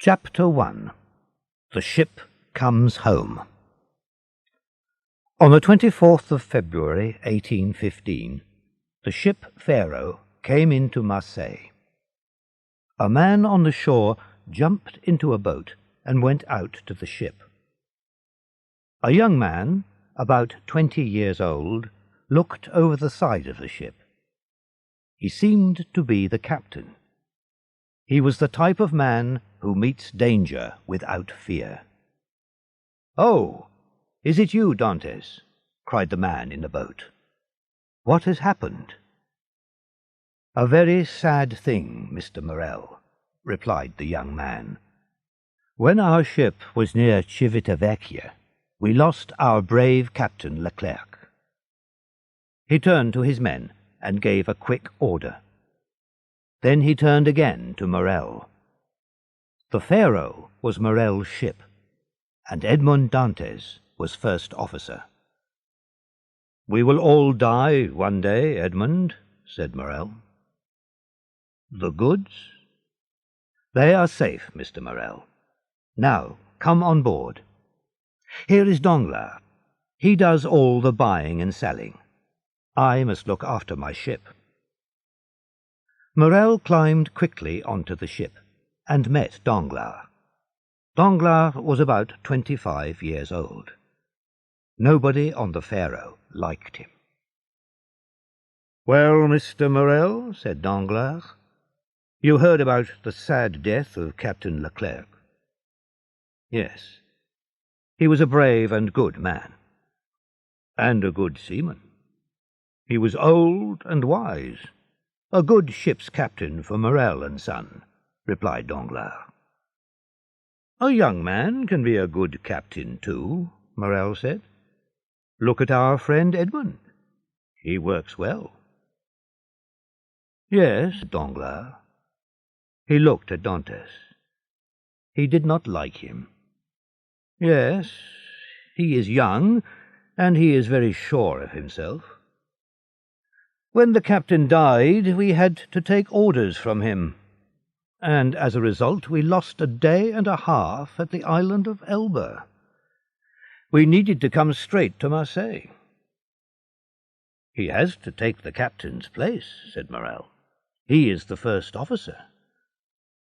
Chapter 1. The Ship Comes Home. On the 24th of February, 1815, the ship Pharaon came into Marseilles. A man on the shore jumped into a boat and went out to the ship. A young man, about 20 years old, looked over the side of the ship. He seemed to be the captain. He was the type of man who meets danger without fear. "Oh, is it you, Dantes?" cried the man in the boat. "What has happened?" "A very sad thing, Mr. Morel," replied the young man. "When our ship was near Civitavecchia, we lost our brave Captain Leclerc." He turned to his men and gave a quick order. Then he turned again to Morel. The Pharaon was Morel's ship, and Edmond Dantes was first officer. "We will all die one day, Edmond," said Morel. "The goods?" "They are safe, Mr. Morel. Now, come on board. Here is Danglars. He does all the buying and selling. I must look after my ship." Morel climbed quickly onto the ship and met Danglars. Danglars was about 25 years old. Nobody on the Pharaon liked him. "Well, Mr. Morel," said Danglars, "you heard about the sad death of Captain Leclerc." "Yes. He was a brave and good man." "And a good seaman. He was old and wise. A good ship's captain for Morel and Son," replied Danglars. "A young man can be a good captain too," Morel said. "Look at our friend Edmond. He works well." "Yes," Danglars. He looked at Dantes. He did not like him. "Yes, he is young, and he is very sure of himself. When the captain died, we had to take orders from him, and as a result we lost a day and a half at the island of Elba. We needed to come straight to Marseilles." "He has to take the captain's place," said Morel. "He is the first officer.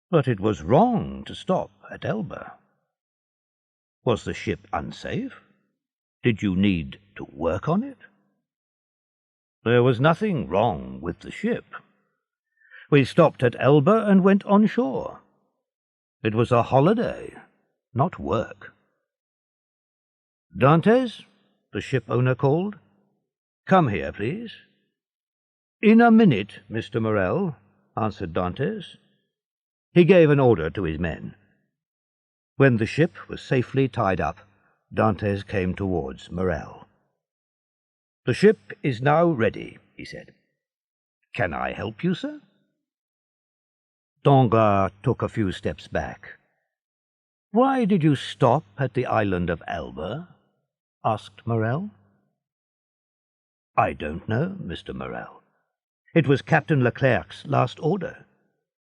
But it was wrong to stop at Elba." "Was the ship unsafe? Did you need to work on it?" "There was nothing wrong with the ship. We stopped at Elba and went on shore. It was a holiday, not work." "Dantes," the ship owner called. "Come here, please." "In a minute, Mr. Morel," answered Dantes. He gave an order to his men. When the ship was safely tied up, Dantes came towards Morel. "The ship is now ready," he said. "Can I help you, sir?" Danglars took a few steps back. "Why did you stop at the island of Elba?" asked Morel. "I don't know, Mr. Morel. It was Captain Leclerc's last order.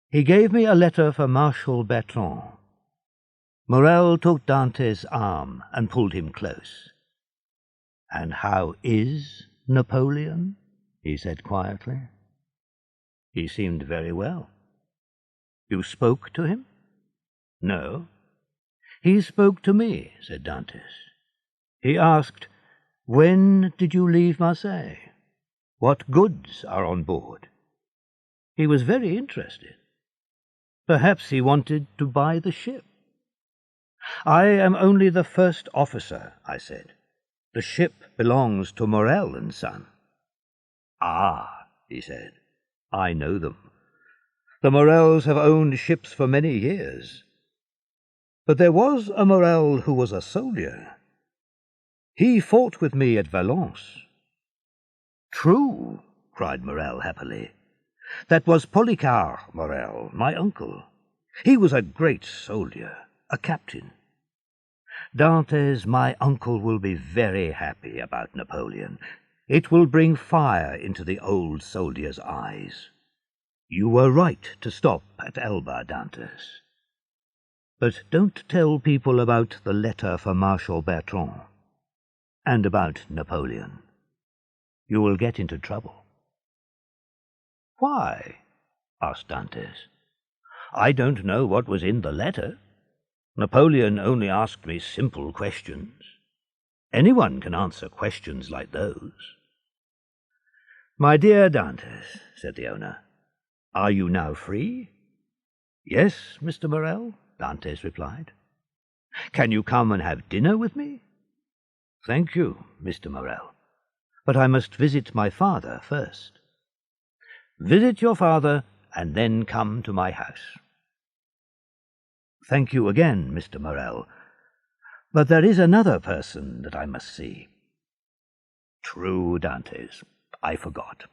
He gave me a letter for Marshal Bertrand." Morel took Dantes' arm and pulled him close. "And how is Napoleon?" he said quietly. "He seemed very well." "You spoke to him?" "No." "He spoke to me," said Dantes. "He asked, 'When did you leave Marseilles? What goods are on board?' He was very interested. Perhaps he wanted to buy the ship." "I am only the first officer," I said. "The ship belongs to Morel and Son." "Ah," he said, "I know them. The Morels have owned ships for many years. But there was a Morel who was a soldier. He fought with me at Valence." "True," cried Morel happily. "That was Policar Morel, my uncle. He was a great soldier, a captain. Dantes, my uncle, will be very happy about Napoleon. It will bring fire into the old soldier's eyes. You were right to stop at Elba, Dantes." But don't tell people about the letter for Marshal Bertrand, and about Napoleon. You will get into trouble." "Why?" asked Dantes. "I don't know what was in the letter. Napoleon only asked me simple questions. Anyone can answer questions like those." "My dear Dantes," said the owner, "are you now free?" "Yes, Mr. Morel," Dantes replied. "Can you come and have dinner with me?" "Thank you, Mr. Morel, but I must visit my father first." "Visit your father, and then come to my house." "Thank you again, Mr. Morel, but there is another person that I must see." "True, Dantes, I forgot.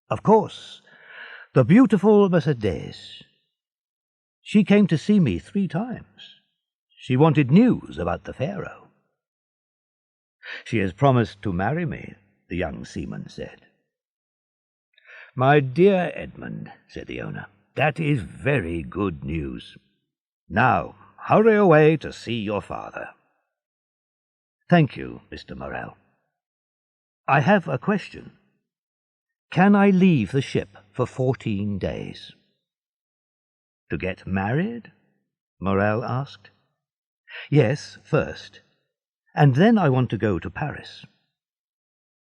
Of course, the beautiful Mercedes. She came to see me 3 times. She wanted news about the Pharaoh." "She has promised to marry me," the young seaman said. "My dear Edmond," said the owner, "that is very good news. Now, hurry away to see your father." "Thank you, Mr. Morel. I have a question. Can I leave the ship for 14 days? "To get married?" Morel asked. "Yes, first, and then I want to go to Paris."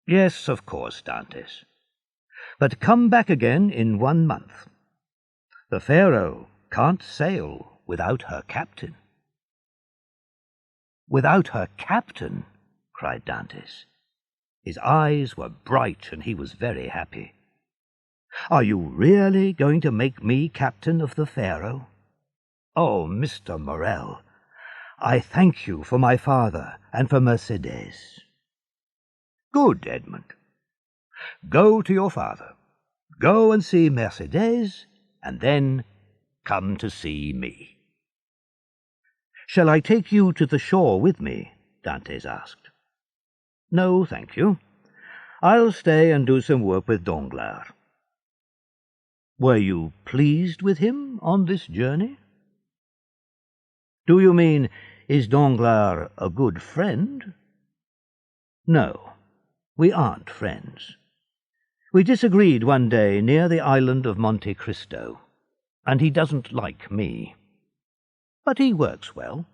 "Yes, of course, Dantes. But come back again in 1 month. The Pharaoh can't sail without her captain." "Without her captain?" cried Dantes. His eyes were bright, and he was very happy. "Are you really going to make me captain of the Pharaoh? Oh, Mr. Morel, I thank you for my father and for Mercedes." "Good, Edmond. Go to your father. Go and see Mercedes, and then come to see me." "Shall I take you to the shore with me?" Dantes asked. "No, thank you. I'll stay and do some work with Danglars." "Were you pleased with him on this journey?" "Do you mean, is Danglars a good friend?" "No, we aren't friends. We disagreed one day near the island of Monte Cristo, and he doesn't like me. But he works well.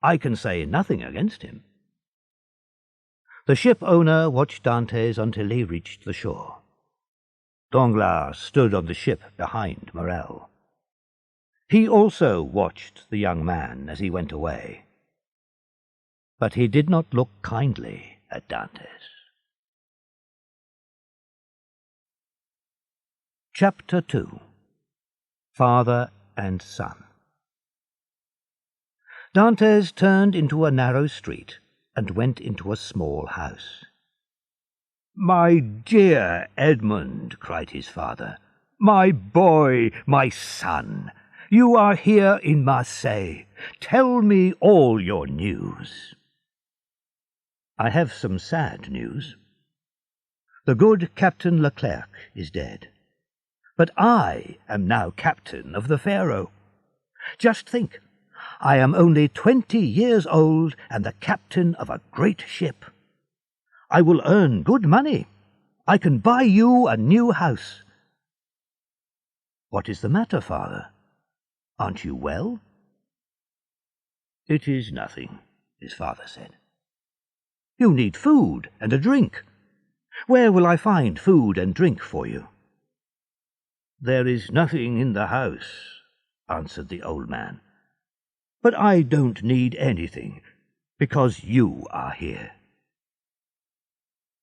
I can say nothing against him." The ship owner watched Dantes until he reached the shore. Danglars stood on the ship behind Morel. He also watched the young man as he went away, but he did not look kindly at Dantes. Chapter 2. Father and Son. Dantes turned into a narrow street and went into a small house. "My dear Edmond," cried his father, "my boy, my son, you are here in Marseilles. Tell me all your news." "I have some sad news. The good Captain Leclerc is dead. But I am now captain of the Pharaoh. Just think, I am only 20 years old and the captain of a great ship. I will earn good money. I can buy you a new house." "What is the matter, father? Aren't you well?" "It is nothing," his father said. "You need food and a drink. Where will I find food and drink for you?" "There is nothing in the house," answered the old man. "But I don't need anything, because you are here."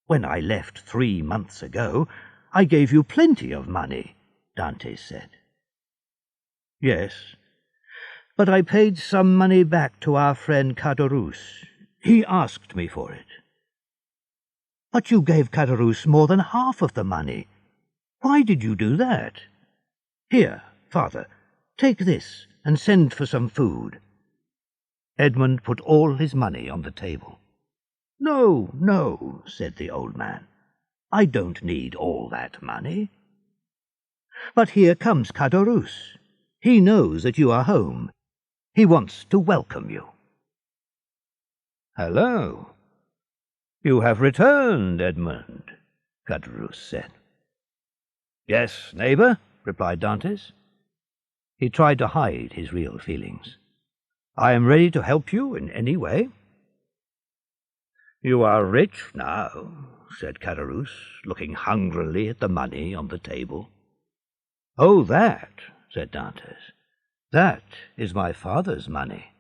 "When I left 3 months ago, I gave you plenty of money," Dantes said. "Yes, but I paid some money back to our friend Caderousse. He asked me for it." "But you gave Caderousse more than half of the money. Why did you do that? Here, father, take this and send for some food." Edmond put all his money on the table. "No, no," said the old man. "I don't need all that money." "But here comes Caderousse. He knows that you are home. He wants to welcome you." "Hello. You have returned, Edmond," Caderousse said. "Yes, neighbour," replied Dantes. He tried to hide his real feelings. "I am ready to help you in any way." "You are rich now," said Caderousse, looking hungrily at the money on the table. "Oh, that," said Dantes, "that is my father's money.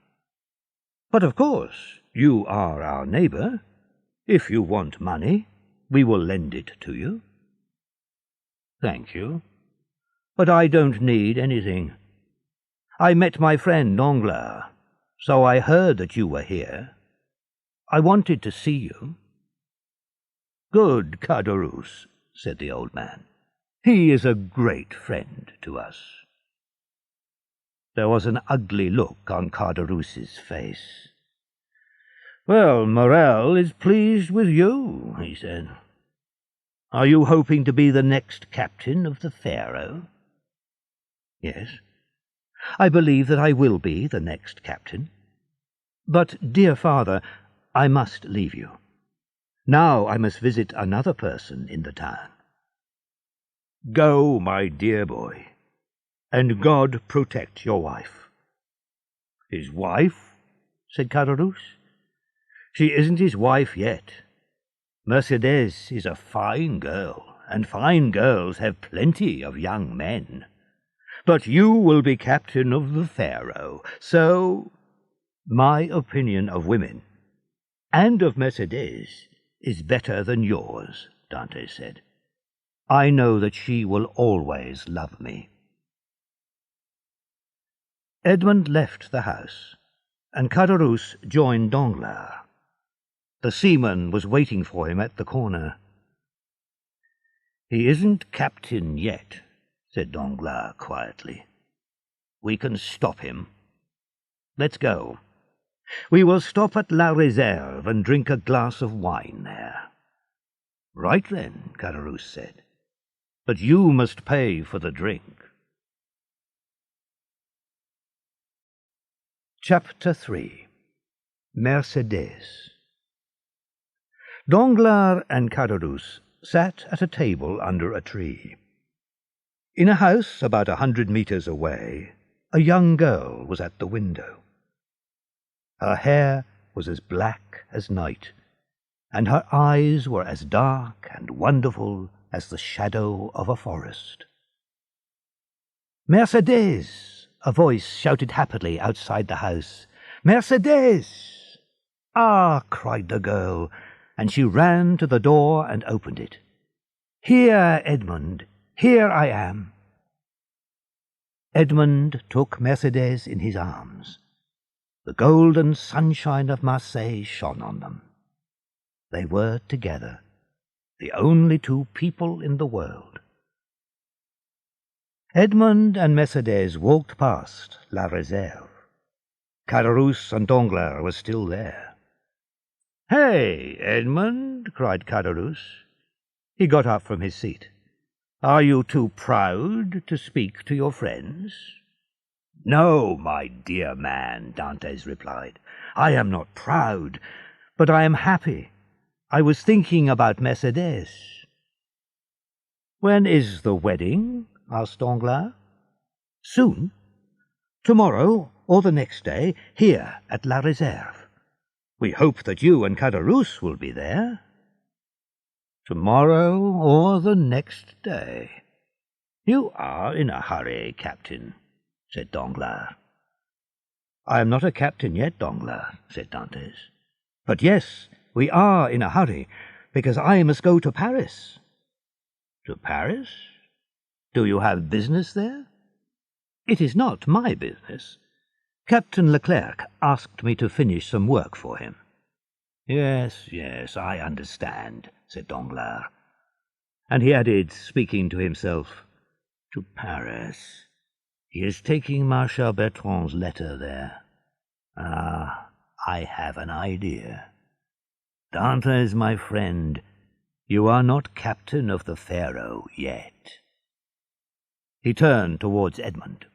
But of course you are our neighbour. If you want money, we will lend it to you." "Thank you, but I don't need anything. I met my friend Danglars, so I heard that you were here. I wanted to see you." "Good Caderousse," said the old man. "He is a great friend to us." There was an ugly look on Caderousse's face. "Well, Morel is pleased with you," he said. "Are you hoping to be the next captain of the Pharaon?" "Yes, I believe that I will be the next captain. But, dear father, I must leave you. Now I must visit another person in the town." "Go, my dear boy, and God protect your wife." "His wife?" said Caderousse. "She isn't his wife yet. Mercédès is a fine girl, and fine girls have plenty of young men. But you will be captain of the Pharaon, so my opinion of women, and of Mercédès, is better than yours," Dantes said. "I know that she will always love me." Edmond left the house, and Caderousse joined Danglars. The seaman was waiting for him at the corner. "He isn't captain yet," said Danglars quietly. "We can stop him. Let's go. We will stop at La Réserve and drink a glass of wine there." "Right then," Caderousse said. "But you must pay for the drink." Chapter 3. Mercédès. Danglars and Caderousse sat at a table under a tree. In a house about 100 meters away, a young girl was at the window. Her hair was as black as night, and her eyes were as dark and wonderful as the shadow of a forest. "Mercédès!" a voice shouted happily outside the house. "Mercédès!" "Ah!" cried the girl, and she ran to the door and opened it. "Here, Edmond, here I am." Edmond took Mercédès in his arms. The golden sunshine of Marseilles shone on them. They were together, the only two people in the world. Edmond and Mercédès walked past La Réserve. Caderousse and Danglars were still there. "Hey, Edmond!" cried Caderousse. He got up from his seat. "Are you too proud to speak to your friends?" "No, my dear man," Dantes replied. "I am not proud, but I am happy. I was thinking about Mercédès." "When is the wedding?" asked Danglars. "Soon. Tomorrow or the next day, here at La Réserve. We hope that you and Caderousse will be there." "Tomorrow or the next day. You are in a hurry, Captain," said Danglars. "I am not a captain yet, Danglars," said Dantes. "But yes, we are in a hurry, because I must go to Paris." "To Paris? Do you have business there?" "It is not my business. Captain Leclerc asked me to finish some work for him." Yes, I understand," said Danglars. And he added, speaking to himself, "To Paris. He is taking Marshal Bertrand's letter there. Ah, I have an idea. Dantes, my friend, you are not captain of the Pharaon yet." He turned towards Edmond.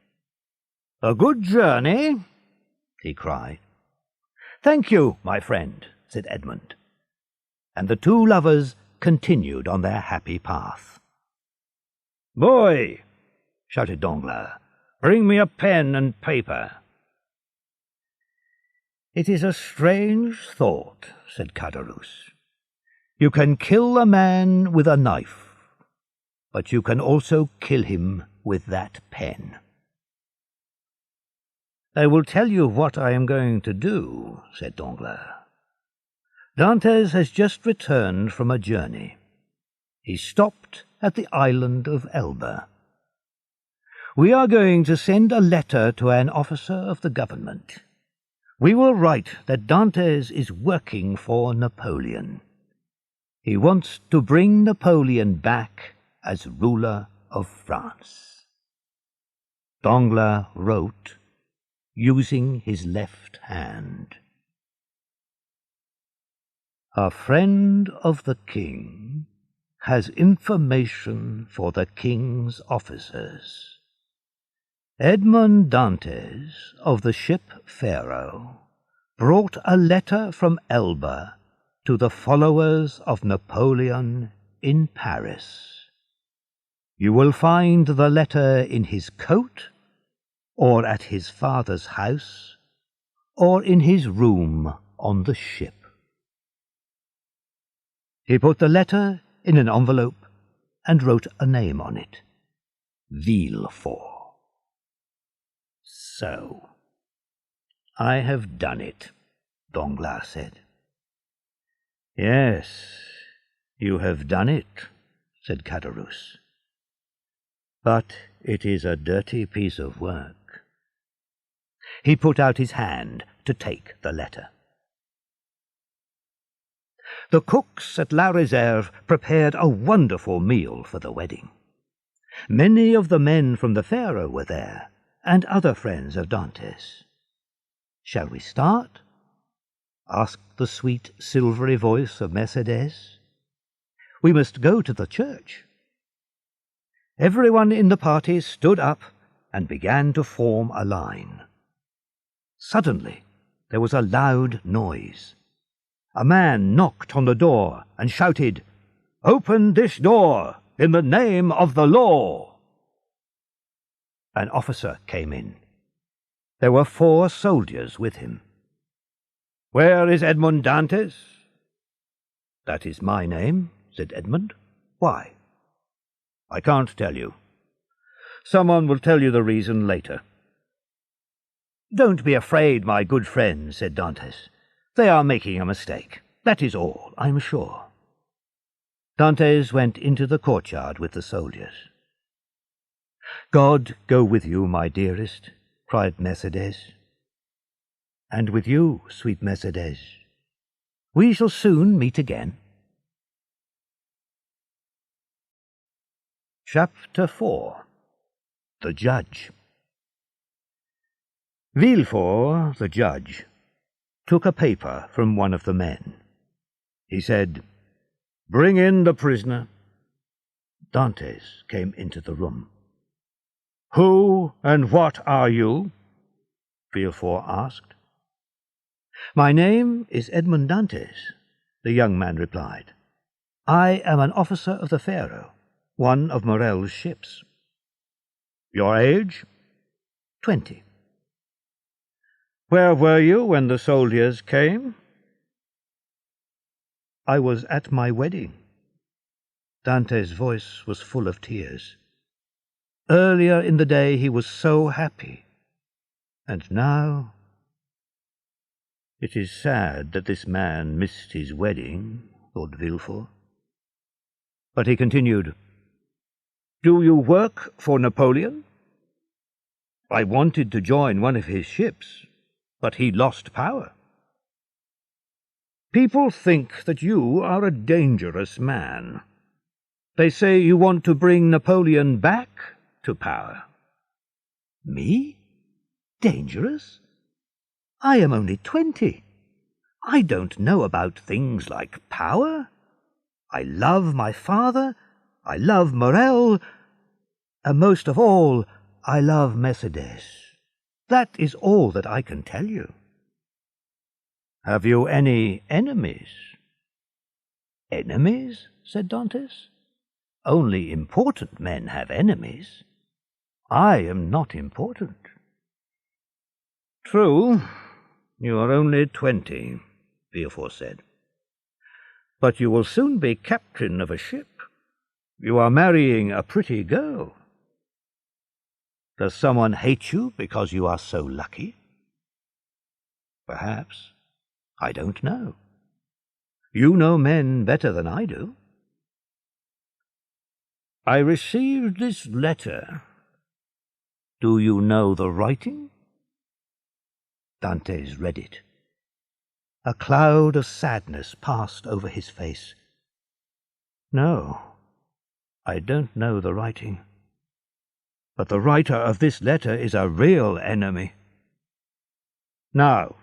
"A good journey," he cried. "Thank you, my friend," said Edmond. And the two lovers continued on their happy path. "Boy," shouted Danglars, "bring me a pen and paper." "It is a strange thought," said Caderousse. "You can kill a man with a knife, but you can also kill him with that pen." "I will tell you what I am going to do," said Danglars. "Dantes has just returned from a journey. He stopped at the island of Elba. We are going to send a letter to an officer of the government. We will write that Dantes is working for Napoleon. He wants to bring Napoleon back as ruler of France." Danglars wrote, using his left hand. "A friend of the king has information for the king's officers. Edmond Dantes, of the ship Pharaon, brought a letter from Elba to the followers of Napoleon in Paris. You will find the letter in his coat, or at his father's house, or in his room on the ship." He put the letter in an envelope and wrote a name on it, Villefort. "So, I have done it," Danglars said. "Yes, you have done it," said Caderousse. "But it is a dirty piece of work." He put out his hand to take the letter. The cooks at La Réserve prepared a wonderful meal for the wedding. Many of the men from the Pharaon were there, and other friends of Dantes. "Shall we start?" asked the sweet, silvery voice of Mercédès. "We must go to the church." Everyone in the party stood up and began to form a line. Suddenly there was a loud noise. A man knocked on the door and shouted, "Open this door, in the name of the law!" An officer came in. There were 4 soldiers with him. "Where is Edmond Dantes?" "That is my name," said Edmond. "Why?" "I can't tell you. Someone will tell you the reason later." "Don't be afraid, my good friend," said Dantes. "They are making a mistake. That is all, I'm sure." Dantes went into the courtyard with the soldiers. "God go with you, my dearest," cried Mercédès. "And with you, sweet Mercédès. We shall soon meet again." Chapter 4. The Judge. Villefort, the judge, took a paper from one of the men. He said, "Bring in the prisoner." Dantes came into the room. "Who and what are you?" Villefort asked. "My name is Edmond Dantes," the young man replied. "I am an officer of the Pharaon, one of Morel's ships." "Your age?" 20. "Where were you when the soldiers came?" "I was at my wedding." Dante's voice was full of tears. Earlier in the day he was so happy, and now... "It is sad that this man missed his wedding," thought Villefort. But he continued, "Do you work for Napoleon?" "I wanted to join one of his ships, but he lost power." "People think that you are a dangerous man. They say you want to bring Napoleon back to power." "Me? Dangerous? I am only 20. I don't know about things like power. I love my father, I love Morel, and most of all, I love Mercédès. That is all that I can tell you. Have you any enemies? Enemies? Said Dantes. Only important men have enemies. I am not important. True, you are only 20, Villefort said. But you will soon be captain of a ship. You are marrying a pretty girl. Does someone hate you because you are so lucky? Perhaps. I don't know. You know men better than I do. I received this letter. Do you know the writing? Dantes read it. A cloud of sadness passed over his face. No, I don't know the writing. But the writer of this letter is a real enemy. Now,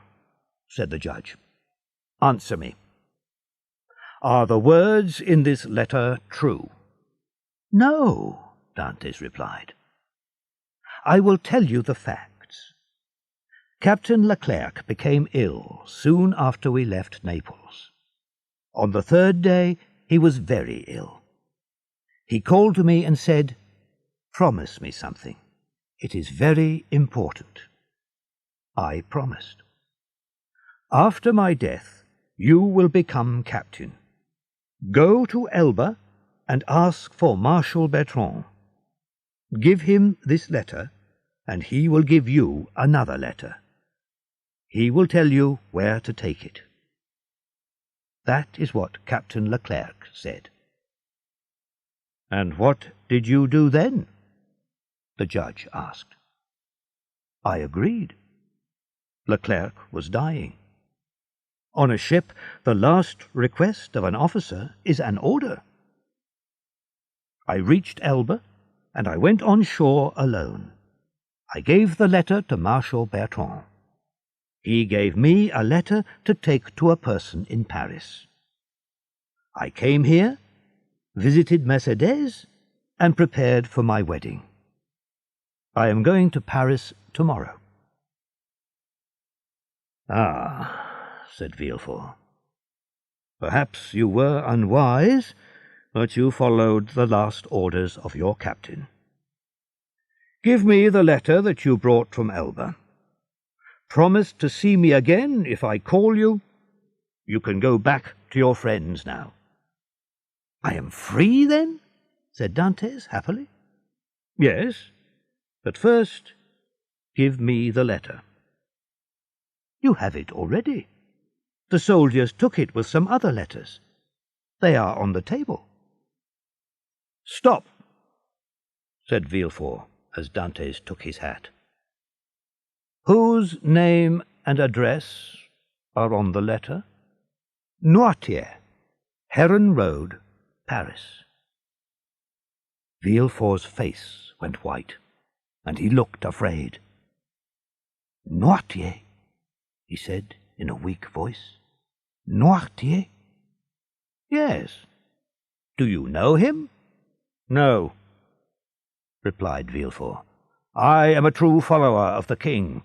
said the judge, answer me. Are the words in this letter true? No, Dantes replied. I will tell you the facts. Captain Leclerc became ill soon after we left Naples. On the third day, he was very ill. He called to me and said, "Promise me something. It is very important." I promised. After my death, you will become captain. Go to Elba and ask for Marshal Bertrand. Give him this letter, and he will give you another letter. He will tell you where to take it. That is what Captain Leclerc said. And what did you do then? The judge asked. I agreed. Leclerc was dying. On a ship, the last request of an officer is an order. I reached Elba, and I went on shore alone. I gave the letter to Marshal Bertrand. He gave me a letter to take to a person in Paris. I came here, visited Mercedes, and prepared for my wedding. I am going to Paris tomorrow. Ah, said Villefort. Perhaps you were unwise, but you followed the last orders of your captain. Give me the letter that you brought from Elba. Promise to see me again if I call you. You can go back to your friends now. I am free, then? Said Dantes happily. Yes, but first give me the letter. You have it already. The soldiers took it with some other letters. They are on the table. Stop, said Villefort as Dantes took his hat. Whose name and address are on the letter? Noirtier, Heron Road, Paris. Villefort's face went white, and he looked afraid. Noirtier, he said in a weak voice. Noirtier? Yes. Do you know him? No, replied Villefort. I am a true follower of the king.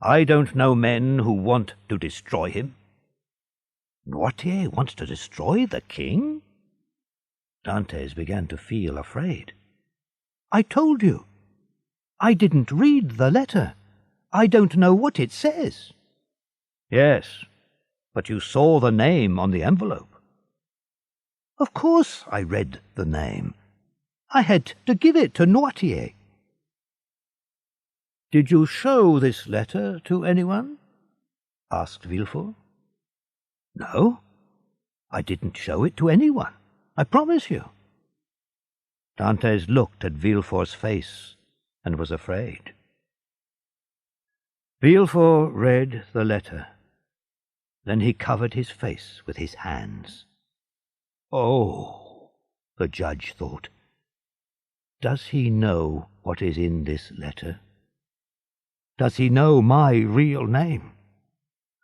I don't know men who want to destroy him. Noirtier wants to destroy the king? Dantes began to feel afraid. I told you. I didn't read the letter. I don't know what it says. Yes, but you saw the name on the envelope. Of course I read the name. I had to give it to Noirtier. Did you show this letter to anyone? Asked Villefort. No, I didn't show it to anyone, I promise you. Dantes looked at Villefort's face and was afraid. Villefort read the letter. Then he covered his face with his hands. Oh, the judge thought. Does he know what is in this letter? Does he know my real name?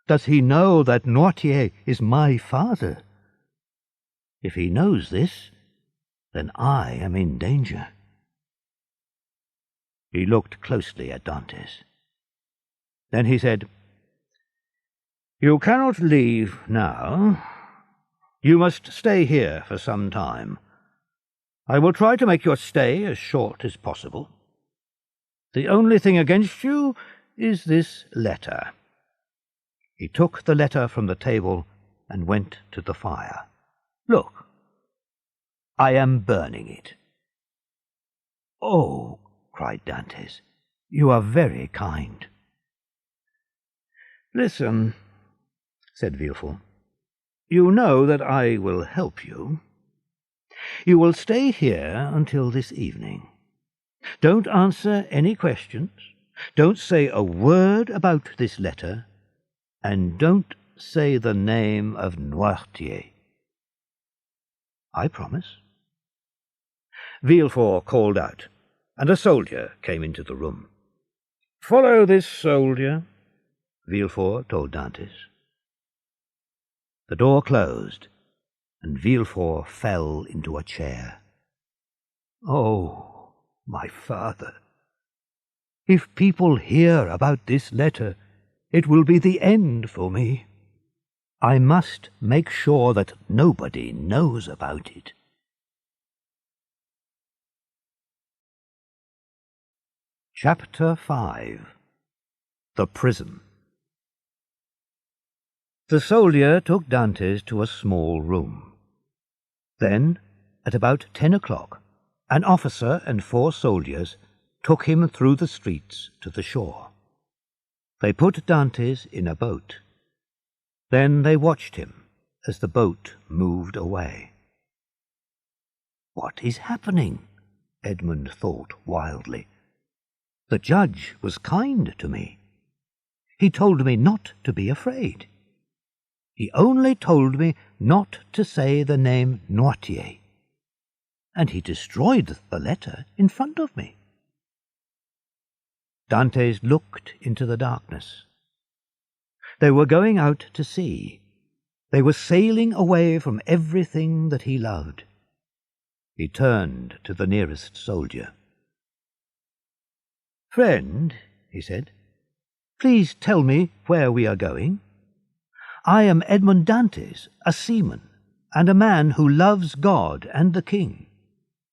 Does he know that Noirtier is my father? If he knows this, then I am in danger. He looked closely at Dantes. Then he said, "You cannot leave now. You must stay here for some time. I will try to make your stay as short as possible. The only thing against you is this letter." He took the letter from the table and went to the fire. "Look, I am burning it." "Oh," cried Dantes, "you are very kind." "Listen," said Villefort. "You know that I will help you. You will stay here until this evening. Don't answer any questions. Don't say a word about this letter. And don't say the name of Noirtier." "I promise." Villefort called out, and a soldier came into the room. "Follow this soldier," Villefort told Dantes. The door closed, and Villefort fell into a chair. "Oh, my father, if people hear about this letter, it will be the end for me. I must make sure that nobody knows about it." Chapter 5. The Prison. The soldier took Dantes to a small room. Then, at about 10 o'clock, an officer and 4 soldiers took him through the streets to the shore. They put Dantes in a boat. Then they watched him as the boat moved away. "What is happening?" Edmond thought wildly. "The judge was kind to me. He told me not to be afraid. He only told me not to say the name Noirtier. And he destroyed the letter in front of me." Dantes looked into the darkness. They were going out to sea. They were sailing away from everything that he loved. He turned to the nearest soldier. "Friend," he said, "please tell me where we are going. I am Edmond Dantes, a seaman, and a man who loves God and the king.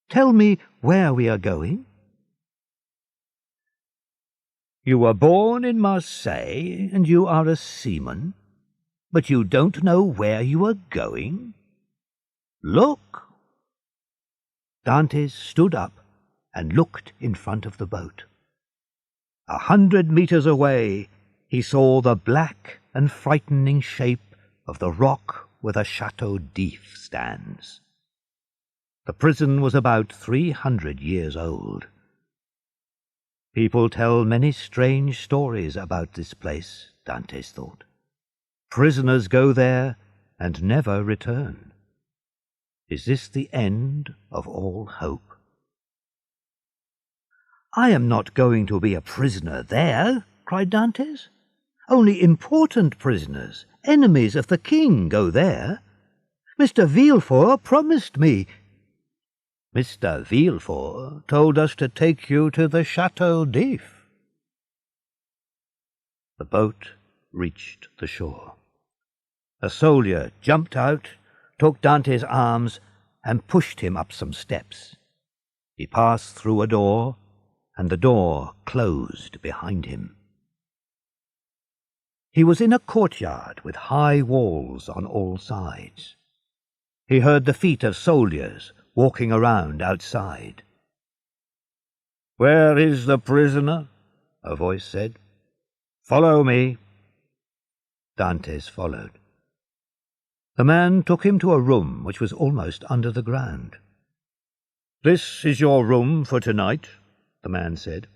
Tell me where we are going." "You were born in Marseilles, and you are a seaman, but you don't know where you are going? Look!" Dantes stood up and looked in front of the boat. 100 meters away he saw the black and frightening shape of the rock where the Chateau d'If stands. The prison was about 300 years old. People tell many strange stories about this place, Dantes thought. Prisoners go there and never return. Is this the end of all hope? "I am not going to be a prisoner there," cried Dantes. "Only important prisoners, enemies of the king, go there. Mr. Villefort promised me—" "Mr. Villefort told us to take you to the Chateau d'If." The boat reached the shore. A soldier jumped out, took Dantes' arms, and pushed him up some steps. He passed through a door, and the door closed behind him. He was in a courtyard with high walls on all sides. He heard the feet of soldiers walking around outside. "Where is the prisoner?" a voice said. "Follow me." Dantes followed. The man took him to a room which was almost under the ground. "This is your room for tonight," the man said.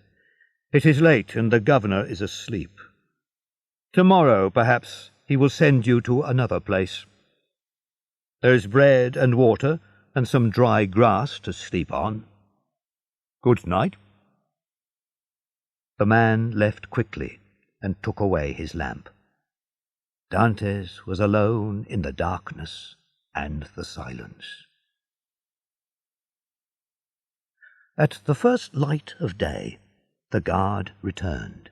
"It is late and the governor is asleep. Tomorrow, perhaps, he will send you to another place. There's bread and water and some dry grass to sleep on. Good night." The man left quickly and took away his lamp. Dantes was alone in the darkness and the silence. At the first light of day, the guard returned.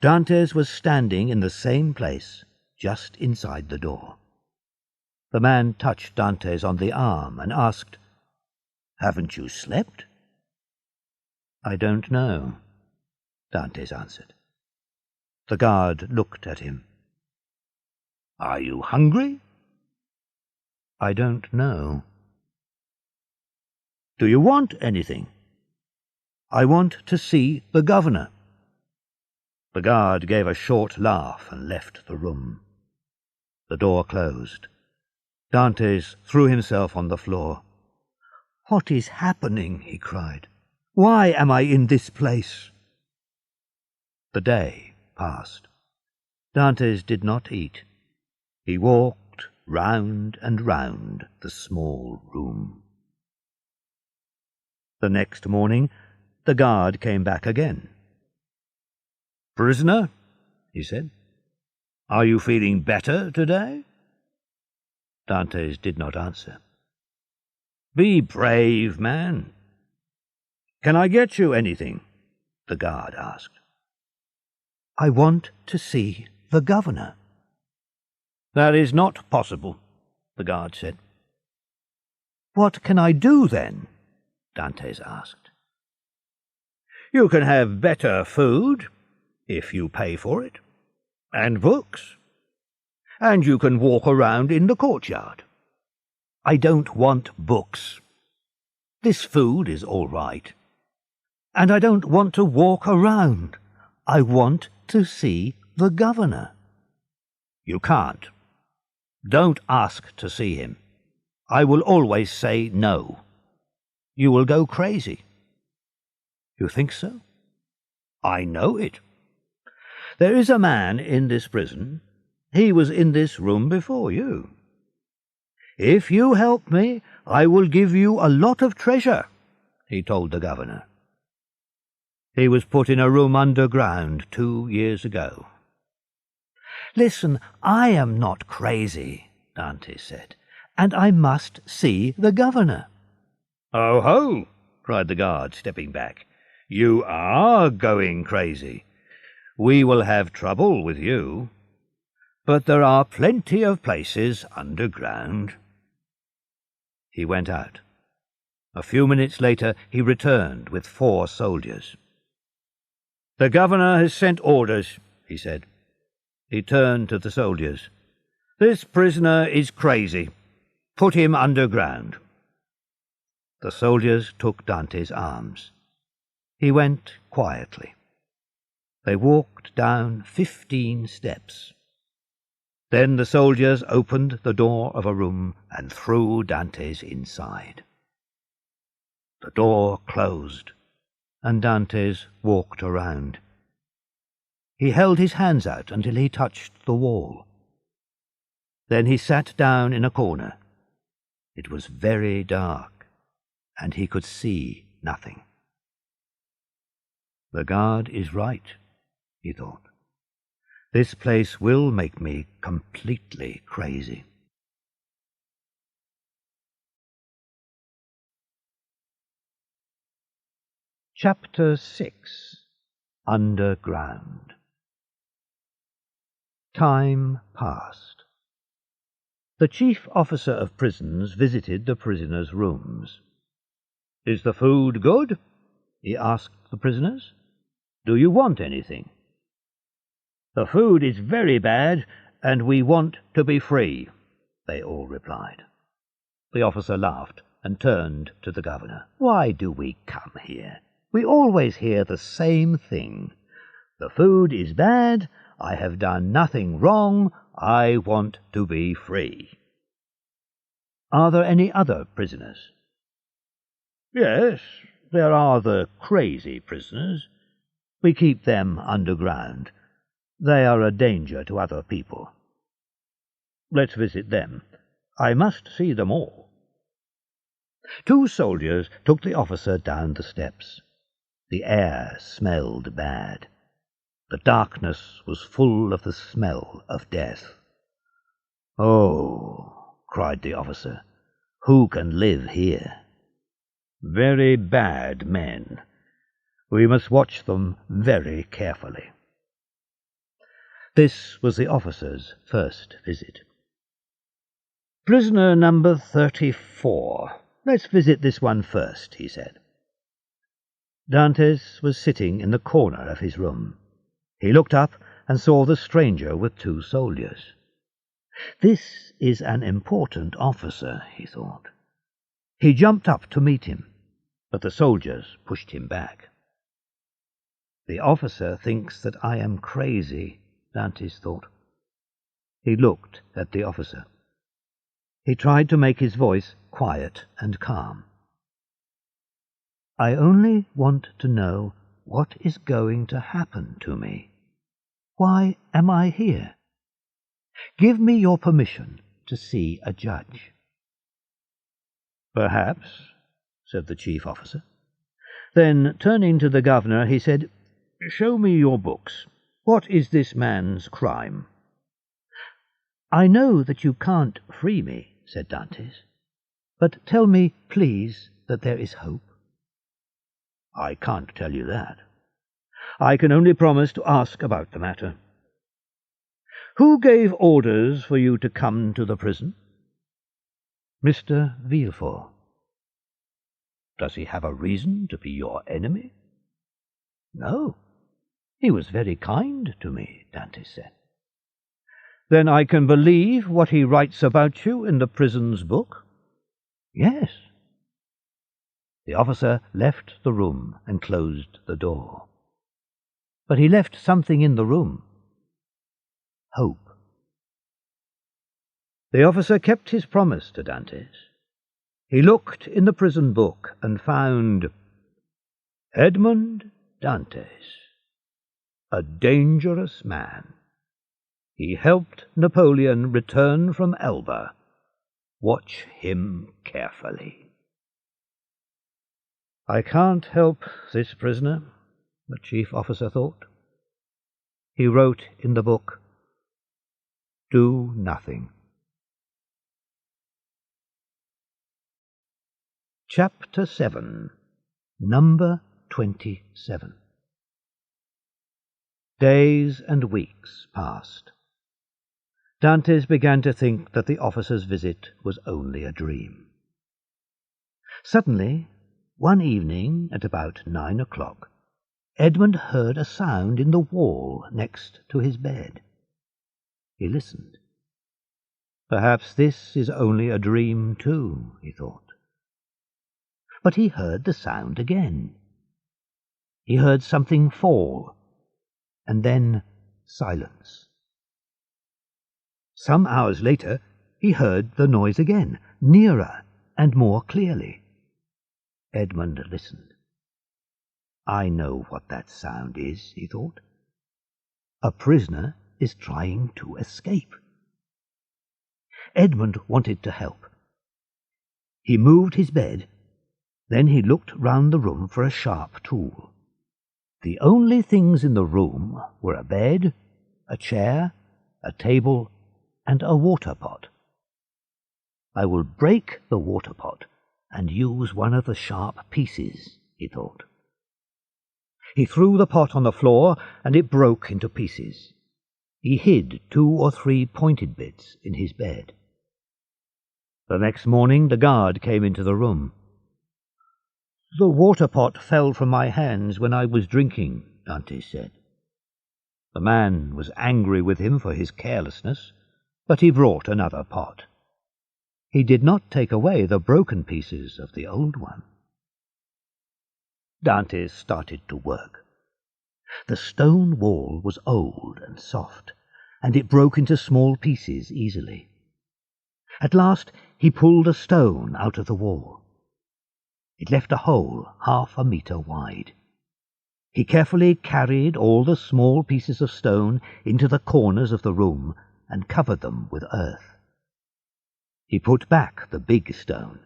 Dantes was standing in the same place, just inside the door. The man touched Dantes on the arm and asked, "Haven't you slept?" "I don't know," Dantes answered. The guard looked at him. "Are you hungry?" "I don't know." "Do you want anything?" "I want to see the governor." The guard gave a short laugh and left the room. The door closed. Dantes threw himself on the floor. "What is happening?" he cried. "Why am I in this place?" The day passed. Dantes did not eat. He walked round and round the small room. The next morning the guard came back again. "Prisoner," he said, "are you feeling better today?" Dantes did not answer. "Be brave, man." "Can I get you anything?" the guard asked. "I want to see the governor." "That is not possible," the guard said. "What can I do then?" Dantes asked. "You can have better food, if you pay for it, and books, and you can walk around in the courtyard." "I don't want books. This food is all right. And I don't want to walk around. I want to see the governor." "You can't. Don't ask to see him. I will always say no. You will go crazy." "You think so?" "I know it. There is a man in this prison. He was in this room before you. If you help me, I will give you a lot of treasure," he told the governor. "He was put in a room underground 2 years ago." "Listen, I am not crazy," Dantes said, "and I must see the governor." "Oh ho!" cried the guard, stepping back. "You are going crazy. We will have trouble with you. But there are plenty of places underground." He went out. A few minutes later he returned with 4 soldiers. "The governor has sent orders," he said. He turned to the soldiers. "This prisoner is crazy. Put him underground." The soldiers took Dantes' arms. He went quietly. They walked down 15 steps. Then the soldiers opened the door of a room and threw Dantes inside. The door closed, and Dantes walked around. He held his hands out until he touched the wall. Then he sat down in a corner. It was very dark, and he could see nothing. "The guard is right," he thought. "This place will make me completely crazy." Chapter 6. Underground. Time passed. The chief officer of prisons visited the prisoners' rooms. "Is the food good?" he asked the prisoners. "Do you want anything?" "The food is very bad, and we want to be free," they all replied. The officer laughed and turned to the governor. "Why do we come here? We always hear the same thing. The food is bad, I have done nothing wrong, I want to be free." "Are there any other prisoners?" "Yes, there are the crazy prisoners. We keep them underground. They are a danger to other people." "Let's visit them. I must see them all." 2 soldiers took the officer down the steps. The air smelled bad. The darkness was full of the smell of death. "Oh," cried the officer, "who can live here?" "Very bad men. We must watch them very carefully." This was the officer's first visit. "Prisoner number 34. Let's visit this one first," he said. Dantes was sitting in the corner of his room. He looked up and saw the stranger with 2 soldiers. This is an important officer, he thought. He jumped up to meet him, but the soldiers pushed him back. The officer thinks that I am crazy, Dantes thought. He looked at the officer. He tried to make his voice quiet and calm. "I only want to know what is going to happen to me. Why am I here? Give me your permission to see a judge." "Perhaps," said the chief officer. Then, turning to the governor, he said, "Show me your books. What is this man's crime?" "I know that you can't free me," said Dantes, "but tell me, please, that there is hope." "I can't tell you that. I can only promise to ask about the matter. Who gave orders for you to come to the prison?" "Mr. Villefort." "Does he have a reason to be your enemy?" "No. He was very kind to me," Dantes said. "Then I can believe what he writes about you in the prison's book?" "Yes." The officer left the room and closed the door. But he left something in the room. Hope. The officer kept his promise to Dantes. He looked in the prison book and found Edmond Dantes, a dangerous man. He helped Napoleon return from Elba. Watch him carefully. "I can't help this prisoner," the chief officer thought. He wrote in the book, "Do nothing." Chapter 7. Number 27. Days and weeks passed. Dantes began to think that the officer's visit was only a dream. Suddenly, one evening at about 9 o'clock, Edmond heard a sound in the wall next to his bed. He listened. Perhaps this is only a dream too, he thought. But he heard the sound again. He heard something fall, and then silence. Some hours later, he heard the noise again, nearer and more clearly. Edmond listened. I know what that sound is, he thought. A prisoner is trying to escape. Edmond wanted to help. He moved his bed. Then he looked round the room for a sharp tool. The only things in the room were a bed, a chair, a table, and a water pot. I will break the water pot and use one of the sharp pieces, he thought. He threw the pot on the floor, and it broke into pieces. He hid 2 or 3 pointed bits in his bed. The next morning the guard came into the room. The water pot fell from my hands when I was drinking, Dantes said. The man was angry with him for his carelessness, but he brought another pot. He did not take away the broken pieces of the old one. Dantes started to work. The stone wall was old and soft, and it broke into small pieces easily. At last he pulled a stone out of the wall. It left a hole 1/2 meter wide. He carefully carried all the small pieces of stone into the corners of the room and covered them with earth. He put back the big stone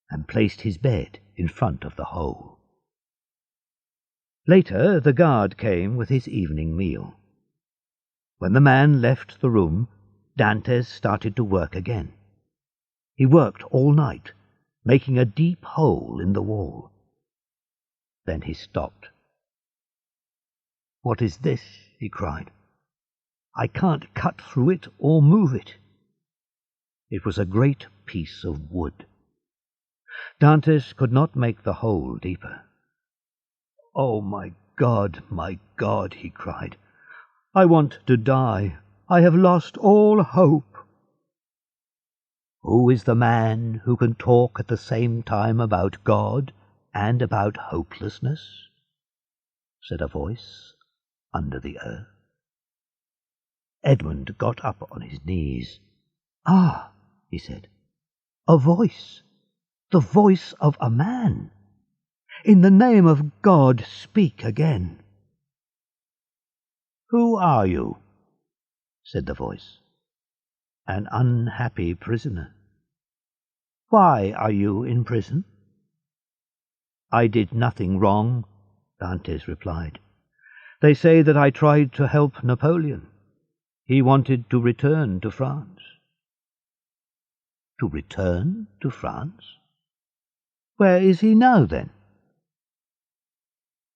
and placed his bed in front of the hole. Later the guard came with his evening meal. When the man left the room, Dantes started to work again. He worked all night, making a deep hole in the wall. Then he stopped. "What is this?" he cried. I can't cut through it or move it." It was a great piece of wood. Dantes could not make the hole deeper. "Oh, my God, he cried. "I want to die. I have lost all hope." "Who is the man who can talk at the same time about God and about hopelessness?" said a voice under the earth. Edmond got up on his knees. "Ah," he said, "a voice, the voice of a man. In the name of God, speak again." "Who are you?" said the voice. "An unhappy prisoner." "Why are you in prison?" "I did nothing wrong," Dantes replied. "They say that I tried to help Napoleon. He wanted to return to France." "To return to France? Where is he now, then?"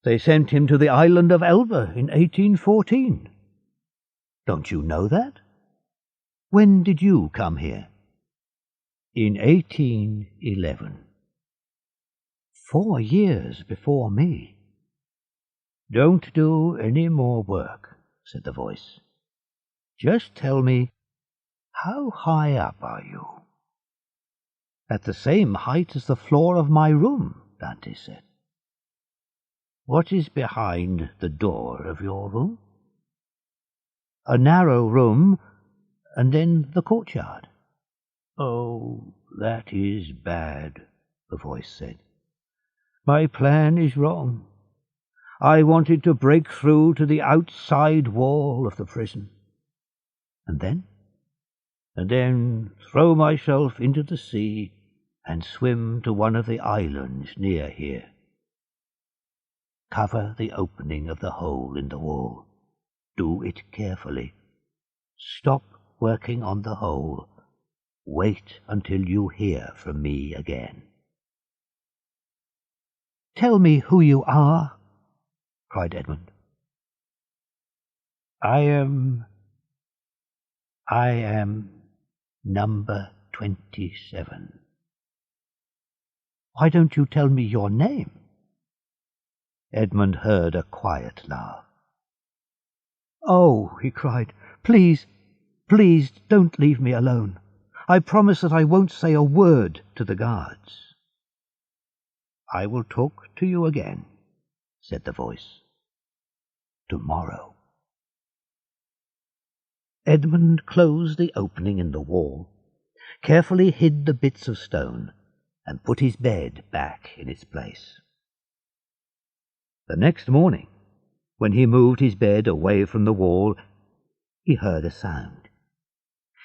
"They sent him to the island of Elba in 1814. Don't you know that? When did you come here?" "In 1811. 4 years before me." "Don't do any more work," said the voice. "Just tell me, how high up are you?" "At the same height as the floor of my room," Dantes said. "What is behind the door of your room?" "A narrow room, and then the courtyard." "Oh, that is bad," the voice said. "My plan is wrong. I wanted to break through to the outside wall of the prison. And then? And then throw myself into the sea and swim to one of the islands near here. Cover the opening of the hole in the wall. Do it carefully. Stop working on the hole. Wait until you hear from me again." "Tell me who you are," cried Edmond. I am number 27. "Why don't you tell me your name?" Edmond heard a quiet laugh. "Oh," he cried, please don't leave me alone. I promise that I won't say a word to the guards." "I will talk to you again," said the voice. "Tomorrow." Edmond closed the opening in the wall, carefully hid the bits of stone, and put his bed back in its place. The next morning, when he moved his bed away from the wall, he heard a sound.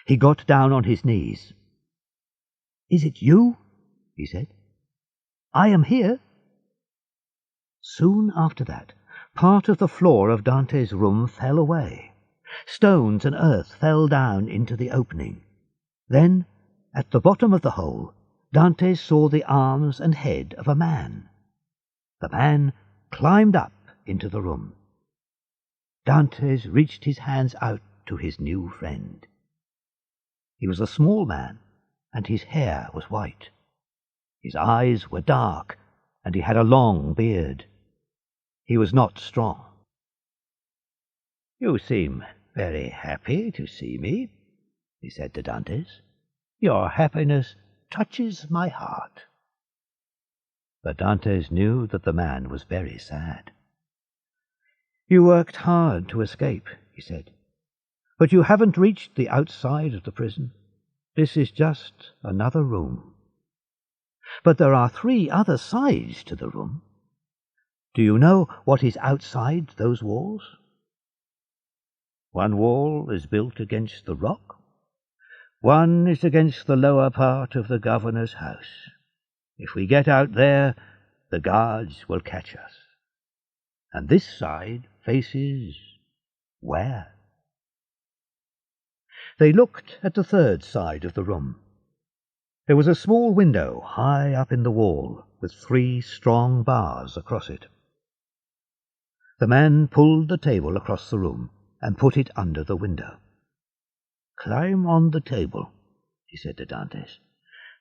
He got down on his knees. "Is it you?" he said. "I am here." Soon after that, part of the floor of Dantes' room fell away. Stones and earth fell down into the opening. Then, at the bottom of the hole, Dantes saw the arms and head of a man. The man climbed up into the room. Dantes reached his hands out to his new friend. He was a small man, and his hair was white. His eyes were dark, and he had a long beard. He was not strong. "You seem very happy to see me," he said to Dantes. "Your happiness touches my heart." But Dantes knew that the man was very sad. "You worked hard to escape," he said, "but you haven't reached the outside of the prison. This is just another room. But there are 3 other sides to the room. Do you know what is outside those walls?" "One wall is built against the rock. One is against the lower part of the governor's house. If we get out there, the guards will catch us. And this side faces where?" They looked at the 3rd side of the room. There was a small window high up in the wall, with 3 strong bars across it. The man pulled the table across the room and put it under the window. "Climb on the table," he said to Dantes.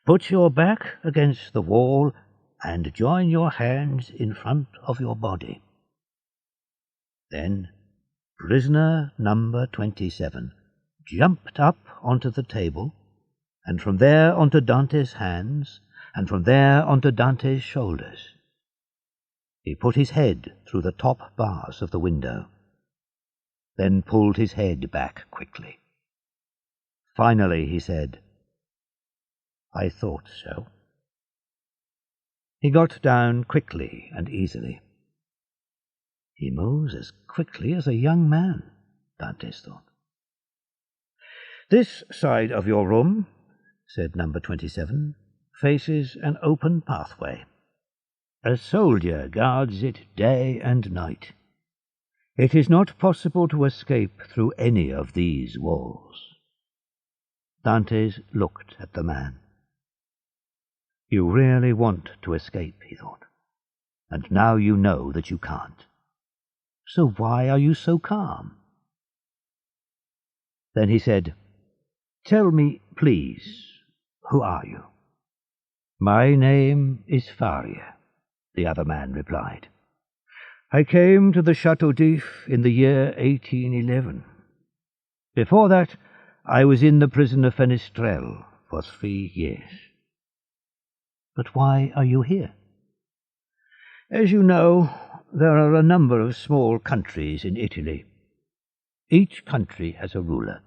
"Put your back against the wall and join your hands in front of your body." Then prisoner number 27 jumped up onto the table, and from there onto Dantes' hands, and from there onto Dantes' shoulders. He put his head through the top bars of the window, then pulled his head back quickly. Finally he said, "I thought so." He got down quickly and easily. "He moves as quickly as a young man," Dantes thought. "This side of your room," said number 27, "faces an open pathway. A soldier guards it day and night. It is not possible to escape through any of these walls." Dantes looked at the man. "You really want to escape," he thought, "and now you know that you can't. So why are you so calm?" Then he said, "Tell me, please, who are you?" "My name is Farriers," the other man replied. "I came to the Château d'If in the year 1811. Before that, I was in the prison of Fenestrelle for 3 years. "But why are you here?" "As you know, there are a number of small countries in Italy. Each country has a ruler.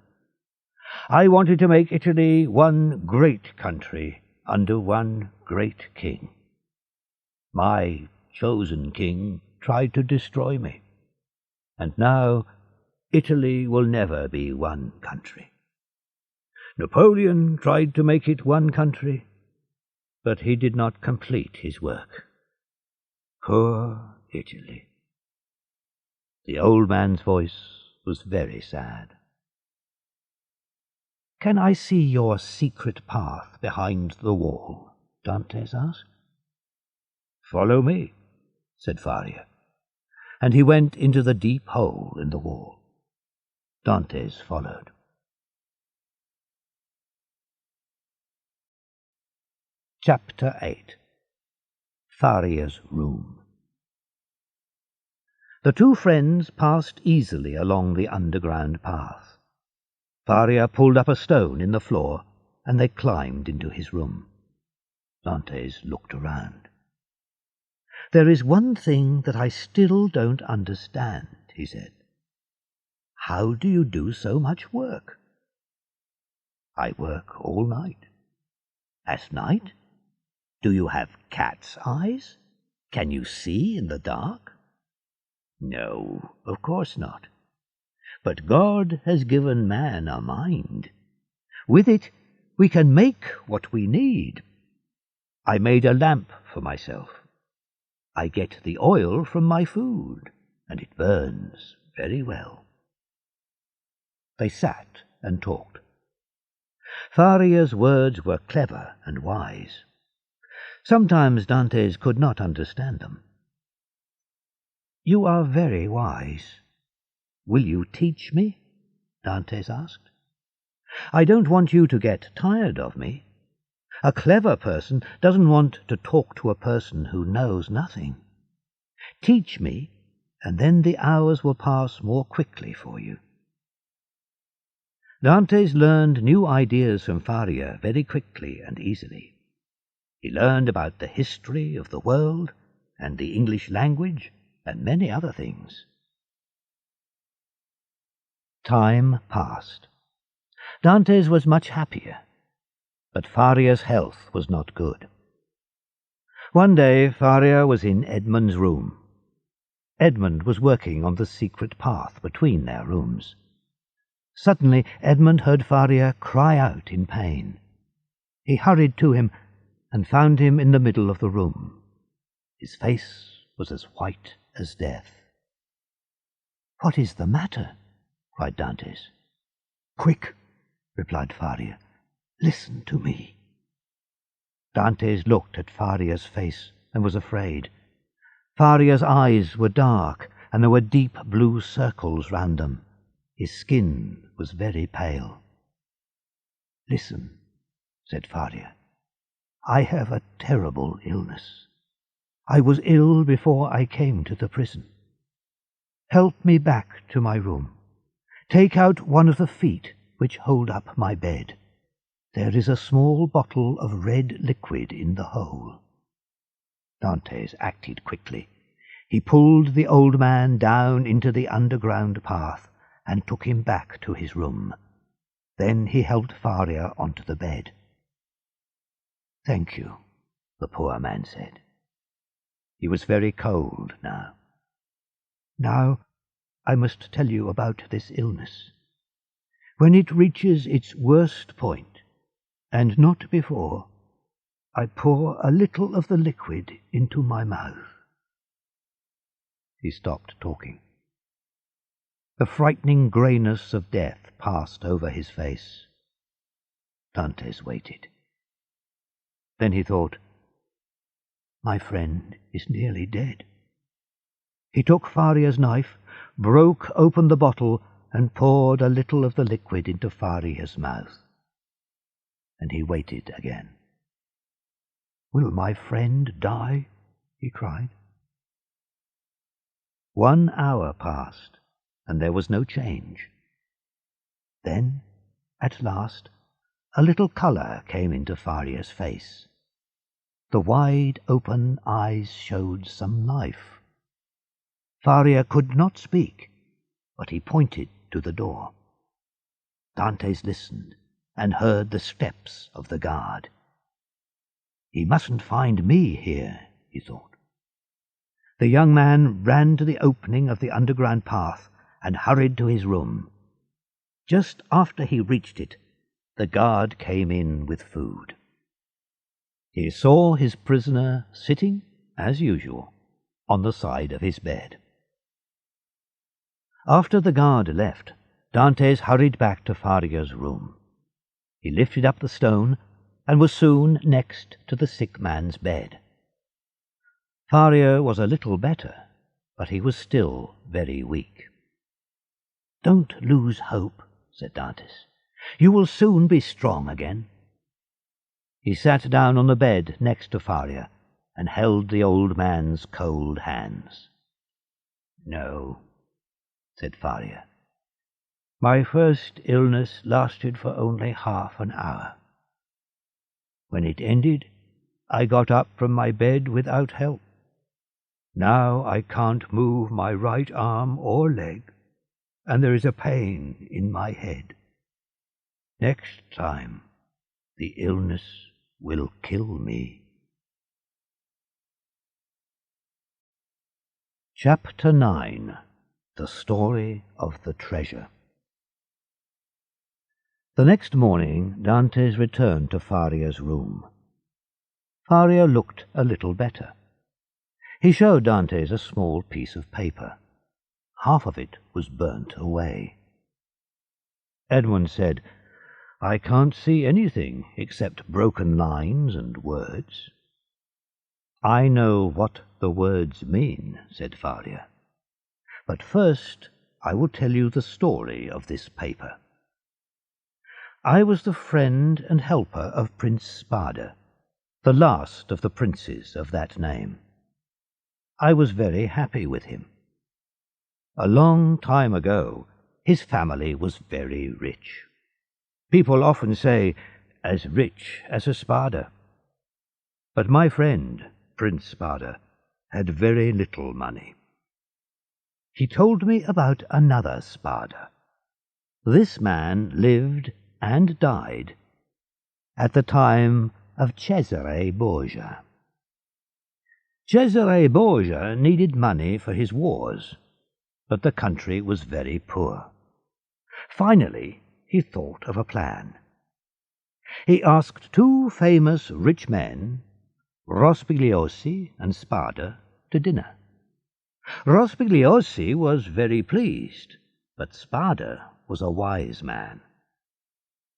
I wanted to make Italy one great country under one great king. My chosen king tried to destroy me, and now Italy will never be one country. Napoleon tried to make it one country, but he did not complete his work. Poor Italy." The old man's voice was very sad. "Can I see your secret path behind the wall?" Dantes asked. "Follow me," said Farriers, and he went into the deep hole in the wall. Dantes followed. Chapter 8. Farriers' Room. The two friends passed easily along the underground path. Farriers pulled up a stone in the floor, and they climbed into his room. Dantes looked around. "There is one thing that I still don't understand," he said. "How do you do so much work?" "I work all night." "At night? Do you have cat's eyes? Can you see in the dark?" "No, of course not. But God has given man a mind. With it we can make what we need. I made a lamp for myself. I get the oil from my food, and it burns very well." They sat and talked. Farriers' words were clever and wise. Sometimes Dantes could not understand them. "You are very wise. Will you teach me?" Dantes asked. "I don't want you to get tired of me. A clever person doesn't want to talk to a person who knows nothing. Teach me, and then the hours will pass more quickly for you." Dantes learned new ideas from Farriers very quickly and easily. He learned about the history of the world and the English language and many other things. Time passed. Dantes was much happier, but Farriers' health was not good. One day Farriers was in Edmond's room. Edmond was working on the secret path between their rooms. Suddenly Edmond heard Farriers cry out in pain. He hurried to him and found him in the middle of the room. His face was as white as death. "What is the matter?" cried Dantes. "Quick," replied Farriers. "Listen to me." Dantes looked at Farriers' face and was afraid. Farriers' eyes were dark, and there were deep blue circles round them. His skin was very pale. "Listen," said Farrier. "I have a terrible illness. I was ill before I came to the prison. Help me back to my room. Take out one of the feet which hold up my bed. There is a small bottle of red liquid in the hole." Dantes acted quickly. He pulled the old man down into the underground path and took him back to his room. Then he helped Farrier onto the bed. "Thank you," the poor man said. He was very cold now. "Now I must tell you about this illness. When it reaches its worst point, and not before, I pour a little of the liquid into my mouth." He stopped talking. The frightening greyness of death passed over his face. Dantes waited. Then he thought, "My friend is nearly dead." He took Farrier's knife, broke open the bottle, and poured a little of the liquid into Farrier's mouth. And he waited again. "Will my friend die?" he cried. 1 hour passed, and there was no change. Then, at last, a little colour came into Farrier's face. The wide-open eyes showed some life. Farrier could not speak, but he pointed to the door. Dantes listened and heard the steps of the guard. "He mustn't find me here," he thought. The young man ran to the opening of the underground path and hurried to his room. Just after he reached it, the guard came in with food. He saw his prisoner sitting, as usual, on the side of his bed. After the guard left, Dantes hurried back to Farrier's room. He lifted up the stone and was soon next to the sick man's bed. Farrier was a little better, but he was still very weak. "Don't lose hope," said Dantes. "You will soon be strong again." He sat down on the bed next to Farrier and held the old man's cold hands. "No," said Farrier. "My first illness lasted for only half an hour. When it ended, I got up from my bed without help. Now I can't move my right arm or leg, and there is a pain in my head. Next time, the illness will kill me." Chapter 9. The Story of the Treasure. The next morning Dantes returned to Farrier's room. Farrier looked a little better. He showed Dantes a small piece of paper. Half of it was burnt away. Edmond said, "I can't see anything except broken lines and words." "I know what the words mean," said Farrier. "But first I will tell you the story of this paper. I was the friend and helper of Prince Spada, the last of the princes of that name. I was very happy with him. A long time ago, his family was very rich. People often say, as rich as a Spada. But my friend, Prince Spada, had very little money. He told me about another Spada. This man lived and died at the time of Cesare Borgia. Cesare Borgia needed money for his wars, but the country was very poor. Finally, he thought of a plan. He asked 2 famous rich men, Rospigliosi and Spada, to dinner. Rospigliosi was very pleased, but Spada was a wise man.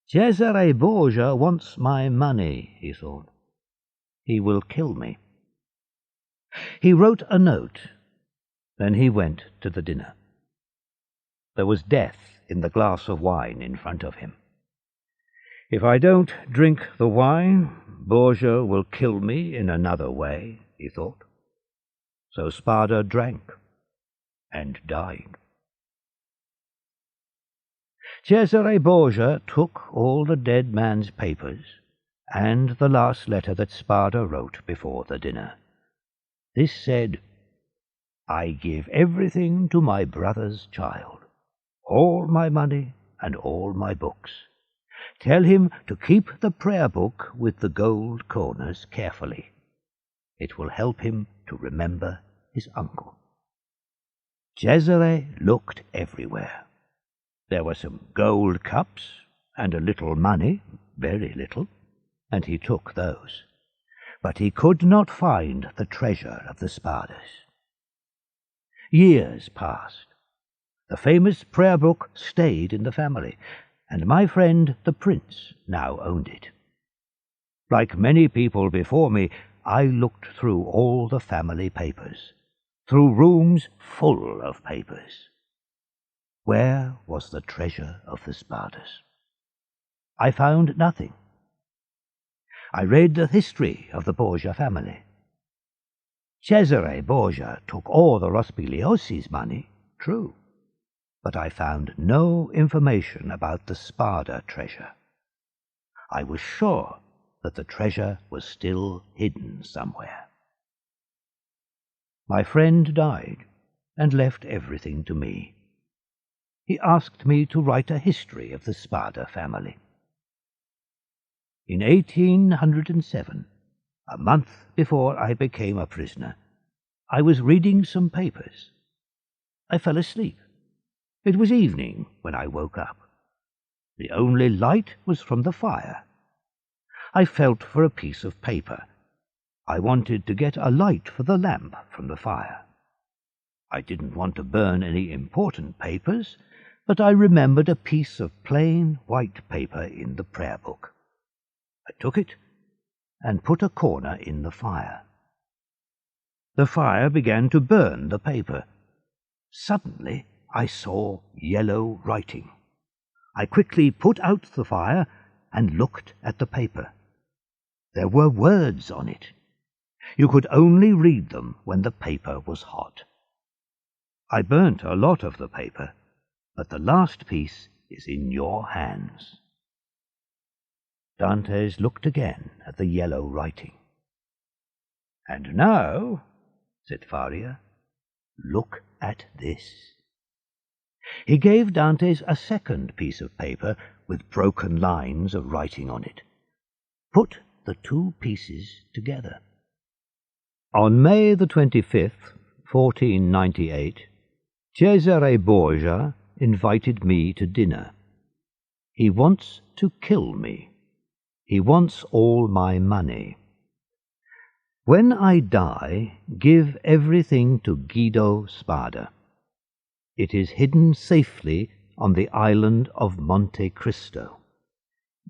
"Cesare Borgia wants my money," he thought. "He will kill me." He wrote a note. Then he went to the dinner. There was death in the glass of wine in front of him. "If I don't drink the wine, Borgia will kill me in another way," he thought. So Spada drank and died. Cesare Borgia took all the dead man's papers and the last letter that Spada wrote before the dinner. This said, "I give everything to my brother's child, all my money and all my books. Tell him to keep the prayer book with the gold corners carefully. It will help him to remember his uncle." Cesare looked everywhere. There were some gold cups and a little money, very little, and he took those. But he could not find the treasure of the Spadas. Years passed. The famous prayer book stayed in the family, and my friend the prince now owned it. Like many people before me, I looked through all the family papers, through rooms full of papers. Where was the treasure of the Spadas? I found nothing. I read the history of the Borgia family. Cesare Borgia took all the Rospigliosi's money, true, but I found no information about the Spada treasure. I was sure that the treasure was still hidden somewhere. My friend died and left everything to me. He asked me to write a history of the Spada family. In 1807, a month before I became a prisoner, I was reading some papers. I fell asleep. It was evening when I woke up. The only light was from the fire. I felt for a piece of paper. I wanted to get a light for the lamp from the fire. I didn't want to burn any important papers, but I remembered a piece of plain white paper in the prayer book. I took it and put a corner in the fire. The fire began to burn the paper. Suddenly I saw yellow writing. I quickly put out the fire and looked at the paper. There were words on it. You could only read them when the paper was hot. I burnt a lot of the paper, but the last piece is in your hands." Dantes looked again at the yellow writing. "And now," said Farrier, "look at this." He gave Dantes a second piece of paper with broken lines of writing on it. Put the two pieces together. On May the 25th, 1498, Cesare Borgia invited me to dinner. He wants to kill me. He wants all my money. When I die, give everything to Guido Spada. It is hidden safely on the island of Monte Cristo.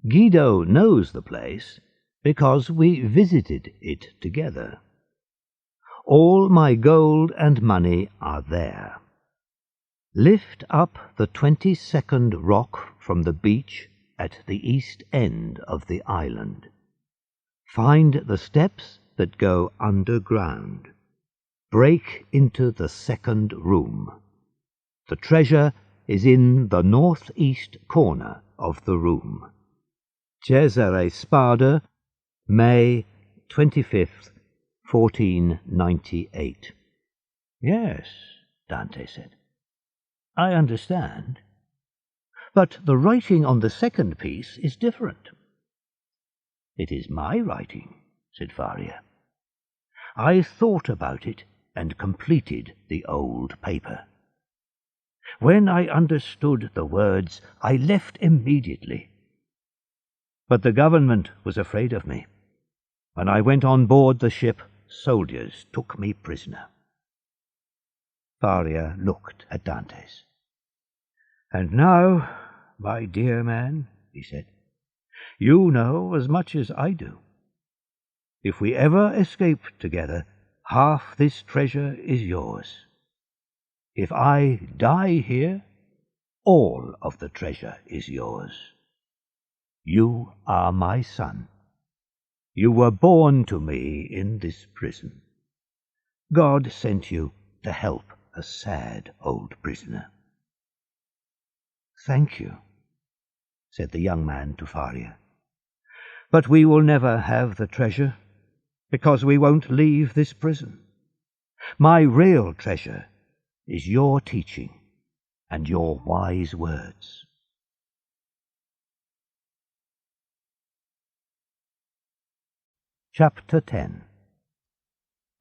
Guido knows the place because we visited it together. All my gold and money are there. Lift up the 22nd rock from the beach at the east end of the island. Find the steps that go underground. Break into the second room. The treasure is in the northeast corner of the room. Cesare Spada, May 25th, 1498. "Yes," Dante said, "I understand. But the writing on the second piece is different." "It is my writing," said Farrier. "I thought about it and completed the old paper. When I understood the words, I left immediately. But the government was afraid of me. When I went on board the ship, soldiers took me prisoner." Farrier looked at Dantes. "And now, my dear man," he said, "you know as much as I do. If we ever escape together, half this treasure is yours. If I die here, All of the treasure is yours. You are my son. You were born to me in this prison. God sent you to help a sad old prisoner." "Thank you," said the young man to Farrier. "But we will never have the treasure, because we won't leave this prison. My real treasure is your teaching and your wise words." Chapter 10.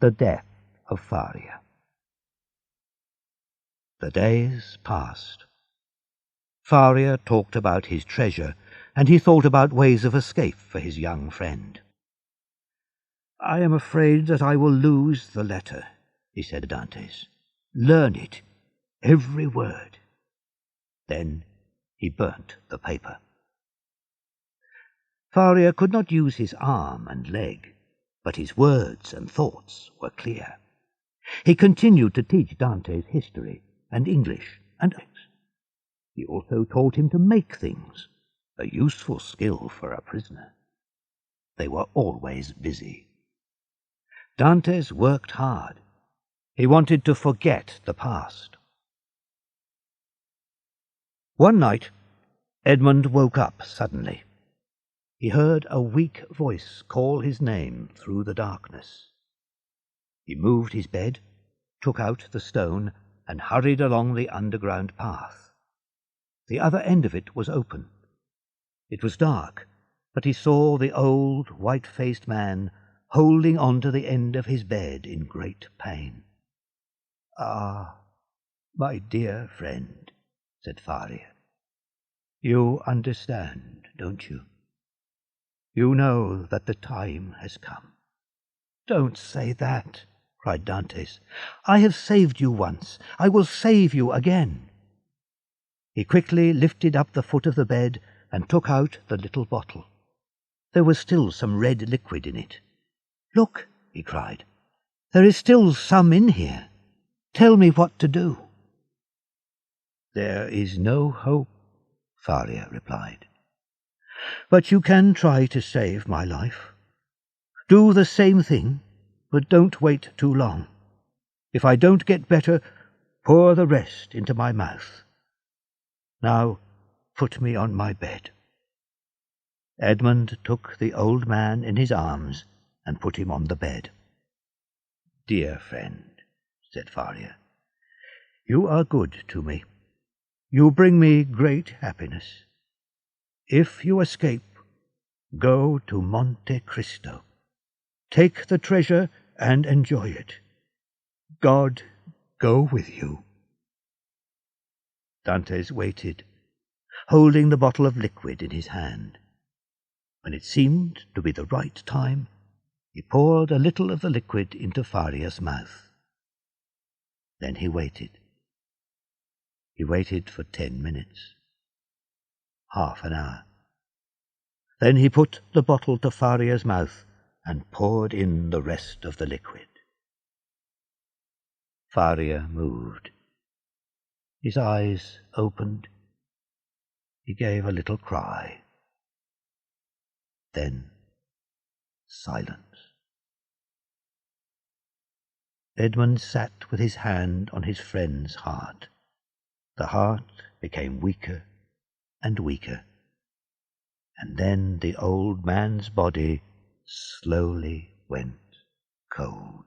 The Death of Farrier. The days passed. Farrier talked about his treasure, and he thought about ways of escape for his young friend. "I am afraid that I will lose the letter," he said to Dantes. "Learn it, every word." Then he burnt the paper. Farrier could not use his arm and leg, but his words and thoughts were clear. He continued to teach Dantes history and English and ethics. He also taught him to make things, a useful skill for a prisoner. They were always busy. Dantes worked hard. He wanted to forget the past. One night, Edmond woke up suddenly. He heard a weak voice call his name through the darkness. He moved his bed, took out the stone, and hurried along the underground path. The other end of it was open. It was dark, but he saw the old, white-faced man holding on to the end of his bed in great pain. "Ah, my dear friend," said Farrier. "You understand, don't you? You know that the time has come." "Don't say that," cried Dantes. "I have saved you once. I will save you again." He quickly lifted up the foot of the bed and took out the little bottle. There was still some red liquid in it. "Look," he cried, "there is still some in here. Tell me what to do." "There is no hope," Farrier replied. "But you can try to save my life. Do the same thing, but don't wait too long. If I don't get better, pour the rest into my mouth. Now put me on my bed." Edmond took the old man in his arms and put him on the bed. "Dear friend," said Farrier, "you are good to me. You bring me great happiness. If you escape, go to Monte Cristo. Take the treasure and enjoy it. God go with you." Dantes waited, holding the bottle of liquid in his hand. When it seemed to be the right time, he poured a little of the liquid into Farrier's mouth. Then he waited. He waited for 10 minutes. Half an hour. Then he put the bottle to Farrier's mouth and poured in the rest of the liquid. Farrier moved. His eyes opened. He gave a little cry. Then silence. Edmond sat with his hand on his friend's heart. The heart became weaker and weaker, and then the old man's body slowly went cold.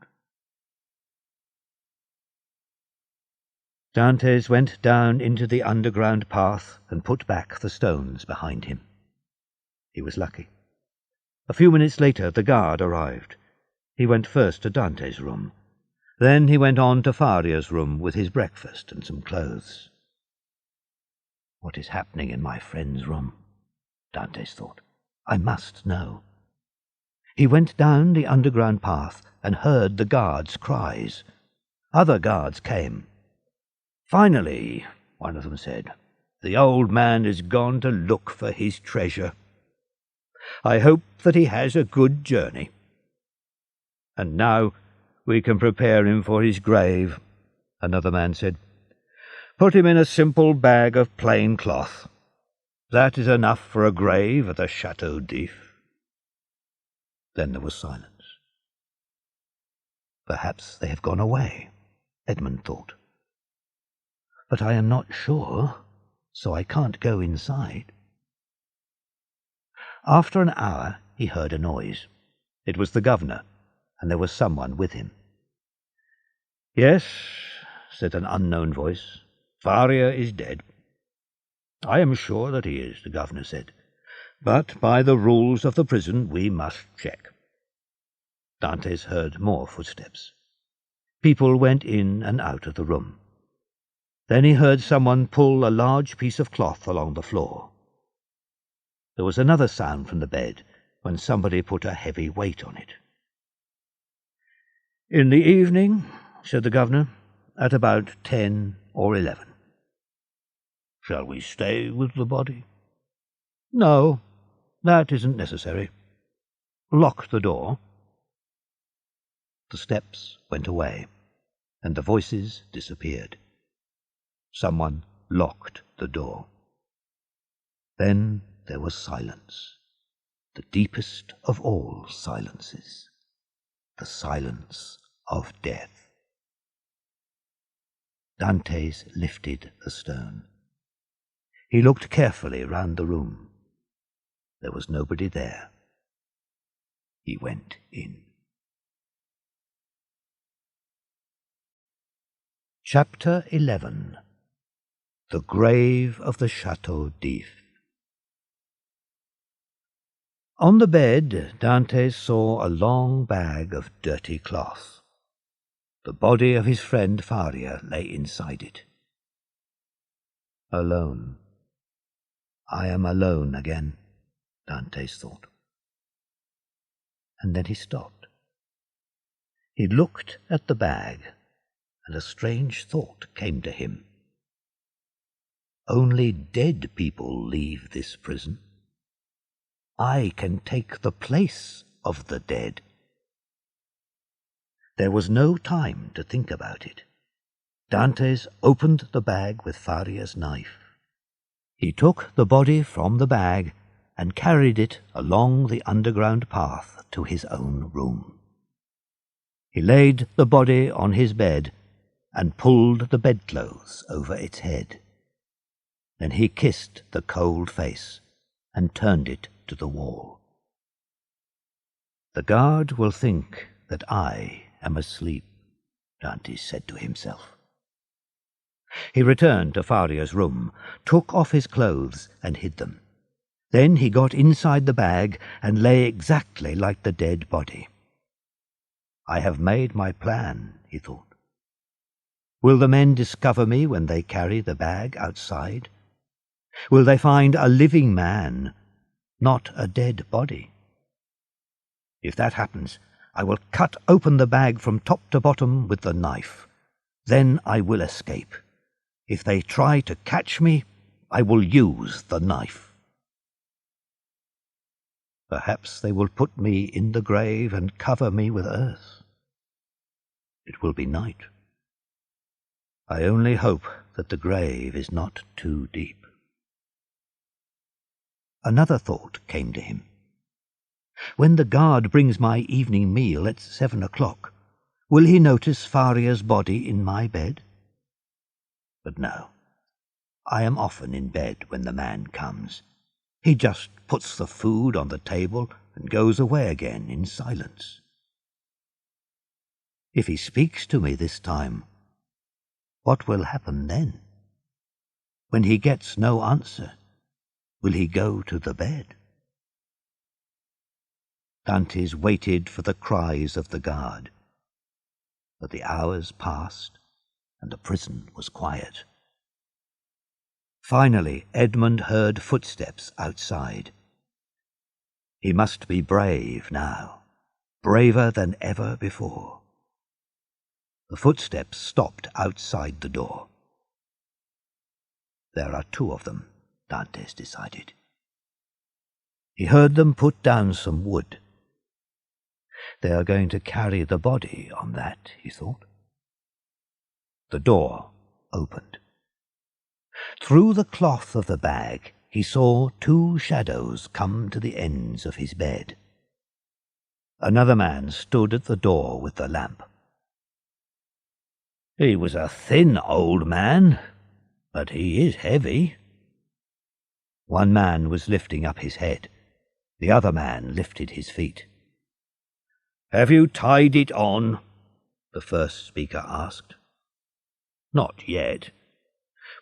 Dantes went down into the underground path and put back the stones behind him. He was lucky. A few minutes later the guard arrived. He went first to Dantes' room. Then he went on to Farriers' room with his breakfast and some clothes. What is happening in my friend's room? Dantes thought. I must know. He went down the underground path and heard the guards' cries. Other guards came. Finally, one of them said, the old man is gone to look for his treasure. I hope that he has a good journey. And now we can prepare him for his grave, another man said. Put him in a simple bag of plain cloth. That is enough for a grave at the Chateau d'If." Then there was silence. "Perhaps they have gone away," Edmond thought. "But I am not sure, so I can't go inside." After an hour he heard a noise. It was the governor, and there was someone with him. "Yes," said an unknown voice, "Farrier is dead." "I am sure that he is," the governor said, "but by the rules of the prison we must check." Dantes heard more footsteps. People went in and out of the room. Then he heard someone pull a large piece of cloth along the floor. There was another sound from the bed when somebody put a heavy weight on it. "In the evening," said the governor, "at about 10 or 11. "Shall we stay with the body?" "No, that isn't necessary. Lock the door." The steps went away, and the voices disappeared. Someone locked the door. Then there was silence, the deepest of all silences, the silence of death. Dantes lifted the stone. He looked carefully round the room. There was nobody there. He went in. Chapter 11. The Grave of the Chateau d'If. On the bed, Dantes saw a long bag of dirty cloth. The body of his friend Farrier lay inside it. Alone. I am alone again, Dantes thought. And then he stopped. He looked at the bag, and a strange thought came to him. Only dead people leave this prison. I can take the place of the dead. There was no time to think about it. Dantes opened the bag with Farrier's knife. He took the body from the bag and carried it along the underground path to his own room. He laid the body on his bed and pulled the bedclothes over its head. Then he kissed the cold face and turned it to the wall. "The guard will think that I am asleep," Dantes said to himself. He returned to Farrier's room, took off his clothes and hid them. Then he got inside the bag and lay exactly like the dead body. "I have made my plan," he thought. "Will the men discover me when they carry the bag outside? Will they find a living man, not a dead body? If that happens, I will cut open the bag from top to bottom with the knife. Then I will escape. If they try to catch me, I will use the knife. Perhaps they will put me in the grave and cover me with earth. It will be night. I only hope that the grave is not too deep." Another thought came to him. When the guard brings my evening meal at 7 o'clock, will he notice Farrier's body in my bed? But no, I am often in bed when the man comes. He just puts the food on the table and goes away again in silence. If he speaks to me this time, what will happen then? When he gets no answer, will he go to the bed? Dantes waited for the cries of the guard. But the hours passed, and the prison was quiet. Finally, Edmond heard footsteps outside. He must be brave now, braver than ever before. The footsteps stopped outside the door. There are 2 of them, Dantes decided. He heard them put down some wood. They are going to carry the body on that, he thought. The door opened. Through the cloth of the bag he saw two shadows come to the ends of his bed. Another man stood at the door with the lamp. He was a thin old man, but he is heavy. One man was lifting up his head. The other man lifted his feet. "Have you tied it on?" the first speaker asked. "Not yet.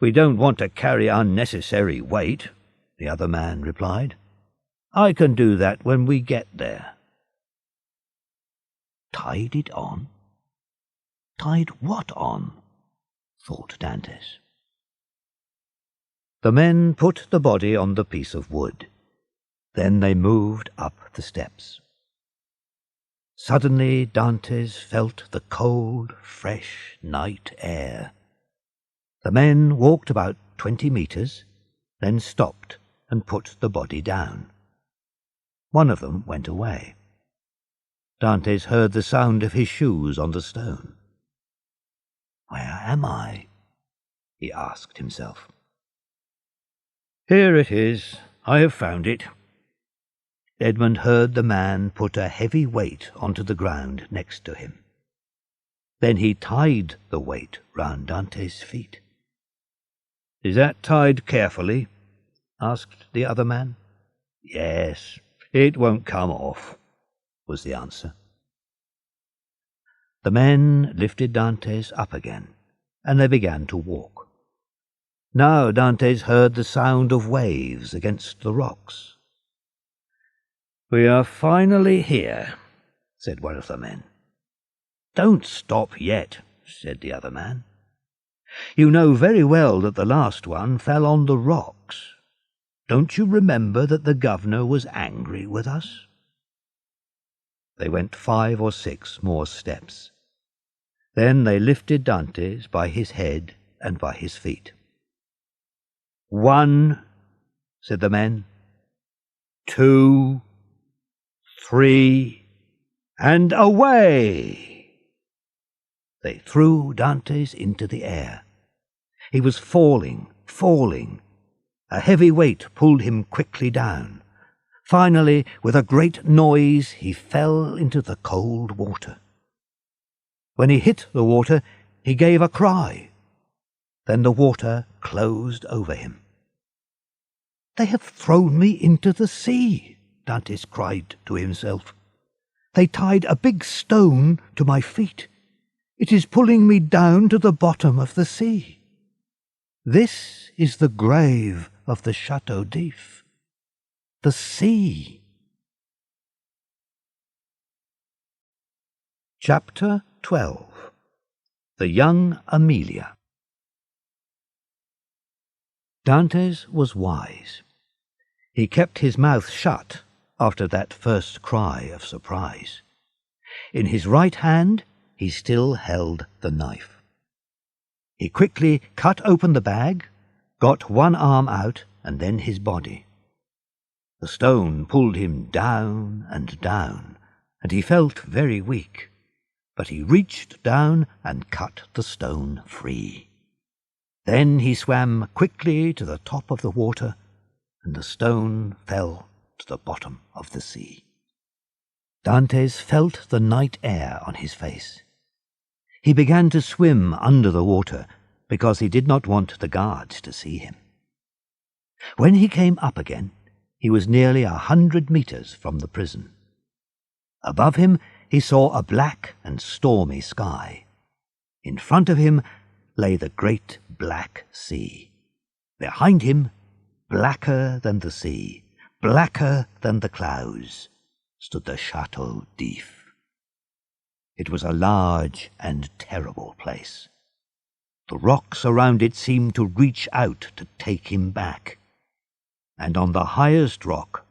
We don't want to carry unnecessary weight," the other man replied. "I can do that when we get there." Tied it on? Tied what on? thought Dantes. The men put the body on the piece of wood. Then they moved up the steps. Suddenly Dantes felt the cold, fresh night air. The men walked about 20 meters, then stopped and put the body down. One of them went away. Dantes heard the sound of his shoes on the stone. "Where am I?" he asked himself. "Here it is. I have found it." Edmond heard the man put a heavy weight onto the ground next to him. Then he tied the weight round Dantes' feet. "Is that tied carefully?" asked the other man. "Yes, it won't come off," was the answer. The men lifted Dantes up again, and they began to walk. Now Dantes heard the sound of waves against the rocks. "We are finally here," said one of the men. "Don't stop yet," said the other man. "You know very well that the last one fell on the rocks. Don't you remember that the governor was angry with us?" They went 5 or 6 more steps. Then they lifted Dantes by his head and by his feet. "1," said the men, "2, 3, and away!" They threw Dantes into the air. He was falling. A heavy weight pulled him quickly down. Finally, with a great noise, he fell into the cold water. When he hit the water, he gave a cry. Then the water closed over him. "They have thrown me into the sea," Dantes cried to himself. "They tied a big stone to my feet. It is pulling me down to the bottom of the sea. This is the grave of the Chateau d'If. The sea." Chapter 12. The Young Amelia. Dantes was wise. He kept his mouth shut after that first cry of surprise. In his right hand he still held the knife. He quickly cut open the bag, got one arm out and then his body. The stone pulled him down, and he felt very weak, but he reached down and cut the stone free. Then he swam quickly to the top of the water, and the stone fell to the bottom of the sea. Dantes felt the night air on his face. He began to swim under the water because he did not want the guards to see him. When he came up again, he was nearly 100 meters from the prison. Above him he saw a black and stormy sky. In front of him lay the great black sea. Behind him, blacker than the sea, blacker than the clouds, stood the Chateau d'If. It was a large and terrible place. The rocks around it seemed to reach out to take him back. And on the highest rock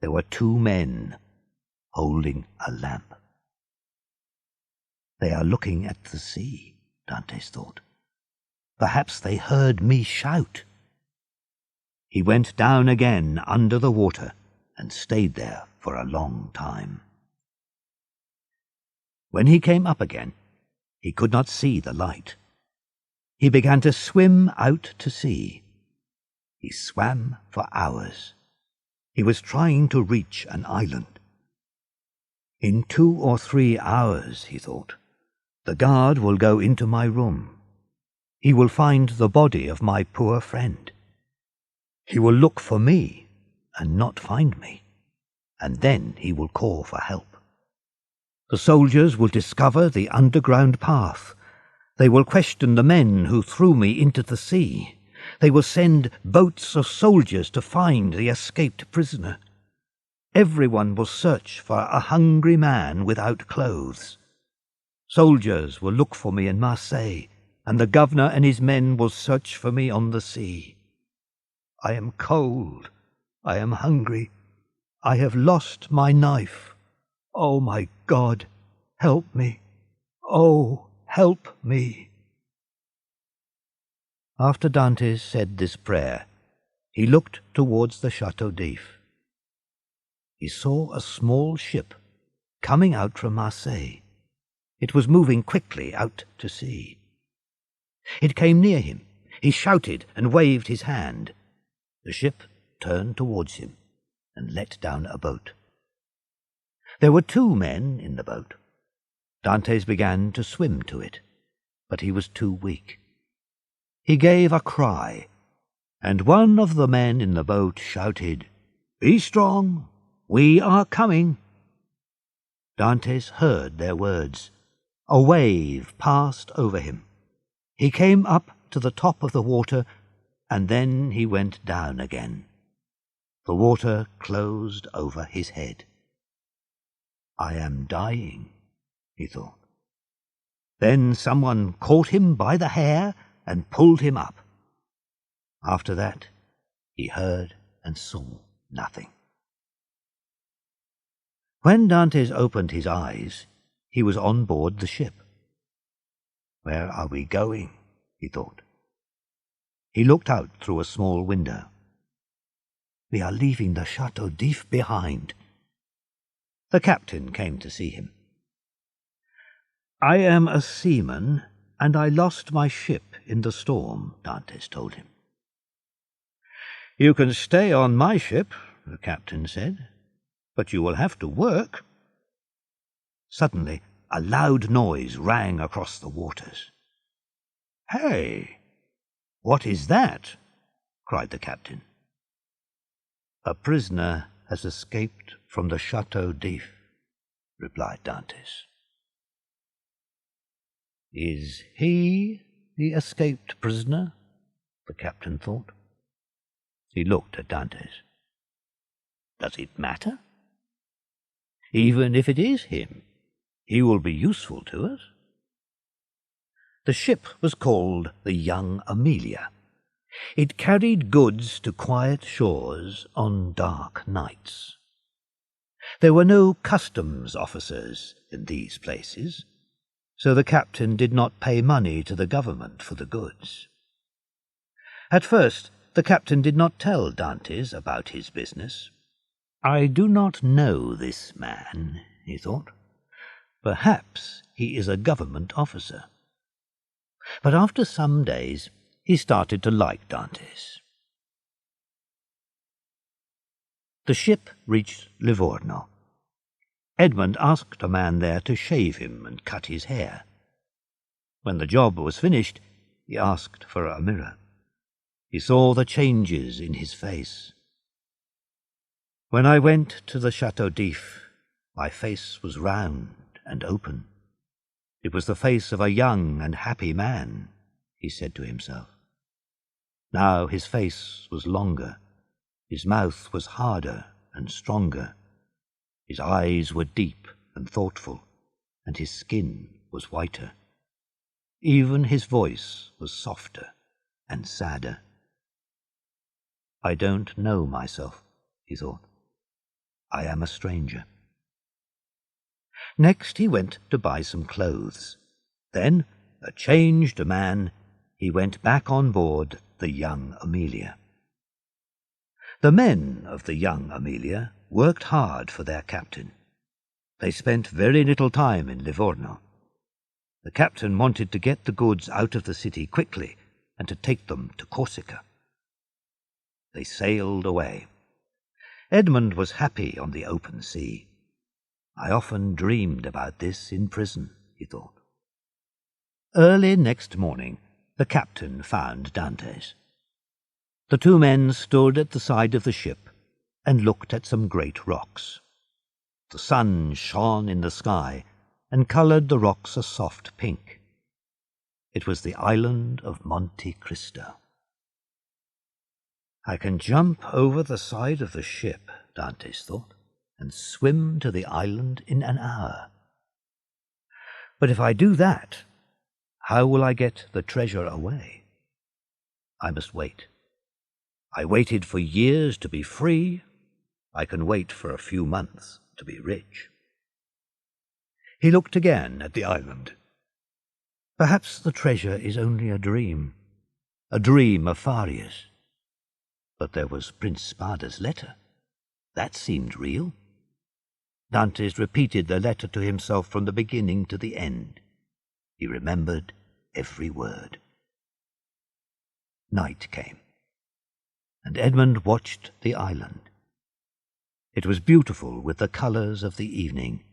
there were 2 men holding a lamp. "They are looking at the sea," Dantes thought. "Perhaps they heard me shout." He went down again under the water and stayed there for a long time. When he came up again, he could not see the light. He began to swim out to sea. He swam for hours. He was trying to reach an island. In 2 or 3 hours, he thought, the guard will go into my room. He will find the body of my poor friend. He will look for me and not find me, and then he will call for help. The soldiers will discover the underground path. They will question the men who threw me into the sea. They will send boats of soldiers to find the escaped prisoner. Everyone will search for a hungry man without clothes. Soldiers will look for me in Marseilles, and the governor and his men will search for me on the sea. I am cold. I am hungry. I have lost my knife. Oh, my God, help me. Oh, help me. After Dantes said this prayer, he looked towards the Château d'If. He saw a small ship coming out from Marseilles. It was moving quickly out to sea. It came near him. He shouted and waved his hand. The ship turned towards him and let down a boat. There were 2 men in the boat. Dantes began to swim to it, but he was too weak. He gave a cry, and one of the men in the boat shouted, "Be strong, we are coming." Dantes heard their words. A wave passed over him. He came up to the top of the water, and then he went down again. The water closed over his head. I am dying, he thought. Then someone caught him by the hair and pulled him up. After that, he heard and saw nothing. When Dantes opened his eyes, he was on board the ship. Where are we going? He thought. He looked out through a small window. We are leaving the Château d'If behind. The captain came to see him. I am a seaman, and I lost my ship in the storm, Dantes told him. You can stay on my ship, the captain said, but you will have to work. Suddenly, a loud noise rang across the waters. Hey, what is that? Cried the captain. A prisoner has escaped from the Château d'If, replied Dantes. Is he the escaped prisoner? The captain thought. He looked at Dantes. Does it matter? Even if it is him, he will be useful to us. The ship was called the Young Amelia. It carried goods to quiet shores on dark nights. There were no customs officers in these places, so the captain did not pay money to the government for the goods. At first, the captain did not tell Dantes about his business. I do not know this man, he thought. Perhaps he is a government officer. But after some days, he started to like Dantes. The ship reached Livorno. Edmond asked a man there to shave him and cut his hair. When the job was finished, he asked for a mirror. He saw the changes in his face. When I went to the Château d'If, my face was round and open. It was the face of a young and happy man, he said to himself. Now his face was longer, his mouth was harder and stronger, his eyes were deep and thoughtful, and his skin was whiter. Even his voice was softer and sadder. I don't know myself, he thought. I am a stranger. Next he went to buy some clothes. Then, a changed man, he went back on board the Young Amelia. The men of the Young Amelia worked hard for their captain. They spent very little time in Livorno. The captain wanted to get the goods out of the city quickly and to take them to Corsica. They sailed away. Edmond was happy on the open sea. I often dreamed about this in prison, he thought. Early next morning, the captain found Dantes. The two men stood at the side of the ship and looked at some great rocks. The sun shone in the sky and coloured the rocks a soft pink. It was the island of Monte Cristo. I can jump over the side of the ship, Dantes thought, and swim to the island in an hour. But if I do that, how will I get the treasure away? I must wait. I waited for years to be free. I can wait for a few months to be rich. He looked again at the island. Perhaps the treasure is only a dream of Farriers. But there was Prince Spada's letter. That seemed real. Dantes repeated the letter to himself from the beginning to the end. He remembered every word. Night came, and Edmond watched the island. It was beautiful with the colours of the evening.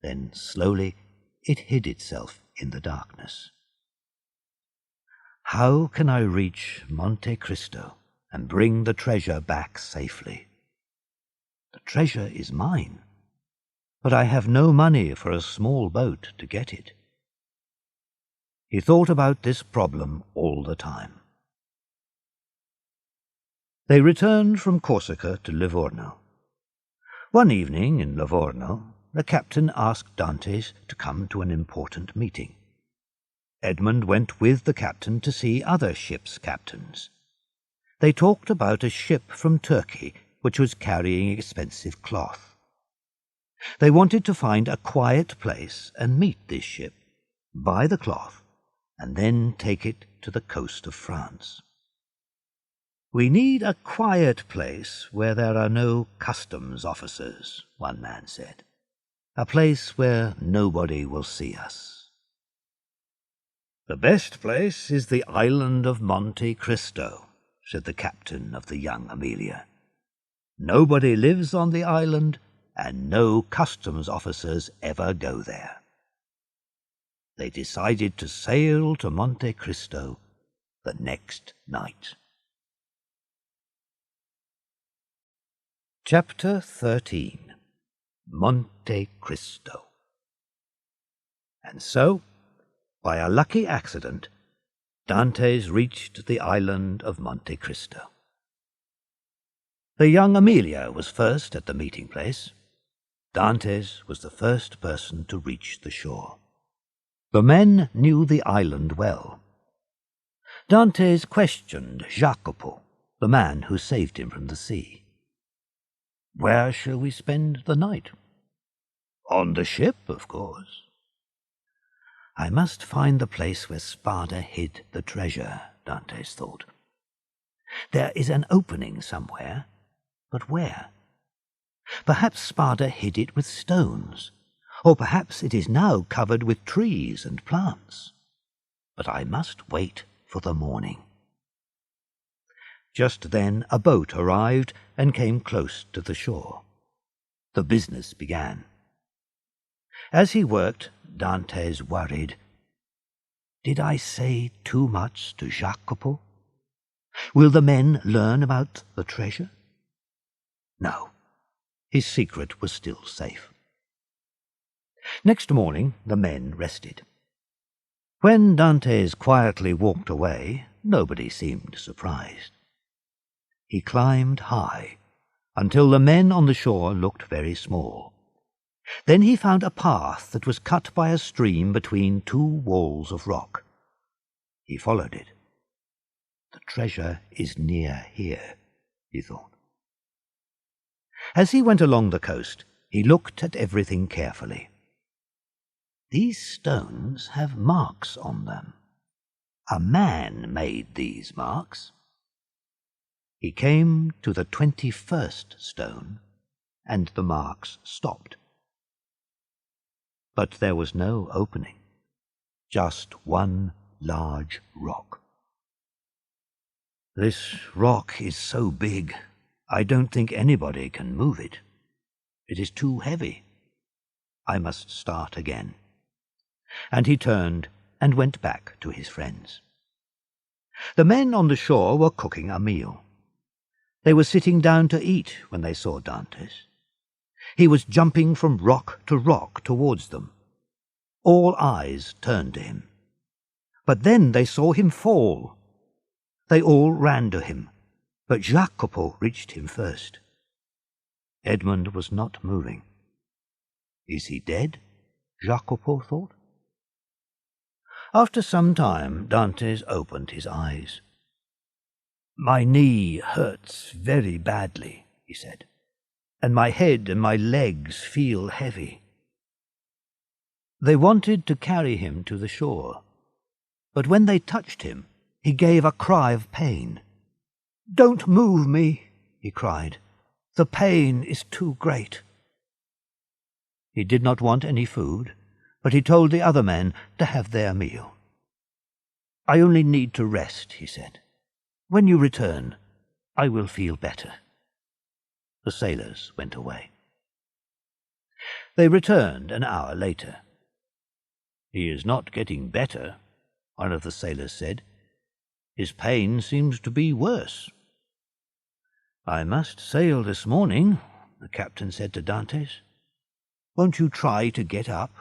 Then, slowly, it hid itself in the darkness. How can I reach Monte Cristo and bring the treasure back safely? The treasure is mine, but I have no money for a small boat to get it. He thought about this problem all the time. They returned from Corsica to Livorno. One evening in Livorno, the captain asked Dantes to come to an important meeting. Edmond went with the captain to see other ships' captains. They talked about a ship from Turkey which was carrying expensive cloth. They wanted to find a quiet place and meet this ship, buy the cloth, and then take it to the coast of France. "We need a quiet place where there are no customs officers," one man said. "A place where nobody will see us." "The best place is the island of Monte Cristo," said the captain of the young Amelia. "Nobody lives on the island, and no customs officers ever go there." They decided to sail to Monte Cristo the next night. Chapter 13. Monte Cristo. And so, by a lucky accident, Dantes reached the island of Monte Cristo. The young Amelia was first at the meeting place. Dantes was the first person to reach the shore. The men knew the island well. Dantes questioned Jacopo, the man who saved him from the sea. "Where shall we spend the night?" "On the ship, of course." "I must find the place where Spada hid the treasure," Dantes thought. "There is an opening somewhere, but where? Perhaps Spada hid it with stones, or perhaps it is now covered with trees and plants. But I must wait for the morning." Just then a boat arrived and came close to the shore. The business began. As he worked, Dantes worried. "Did I say too much to Jacopo? Will the men learn about the treasure?" No, his secret was still safe. Next morning the men rested. When Dantes quietly walked away, nobody seemed surprised. He climbed high, until the men on the shore looked very small. Then he found a path that was cut by a stream between two walls of rock. He followed it. "The treasure is near here," he thought. As he went along the coast, he looked at everything carefully. "These stones have marks on them. A man made these marks." He came to the 21st stone, and the marks stopped. But there was no opening. just one large rock. "This rock is so big, I don't think anybody can move it. It is too heavy. I must start again." And he turned and went back to his friends. The men on the shore were cooking a meal. They were sitting down to eat when they saw Dantes. He was jumping from rock to rock towards them. All eyes turned to him. But then they saw him fall. They all ran to him, but Jacopo reached him first. Edmond was not moving. "Is he dead?" Jacopo thought. After some time, Dantes opened his eyes. "My knee hurts very badly," he said, "and my head and my legs feel heavy." They wanted to carry him to the shore, but when they touched him, he gave a cry of pain. "Don't move me," he cried. "The pain is too great." He did not want any food, but he told the other men to have their meal. "I only need to rest," he said. "When you return, I will feel better." The sailors went away. They returned an hour later. "He is not getting better," one of the sailors said. "His pain seems to be worse." "I must sail this morning," the captain said to Dantes. "Won't you try to get up?"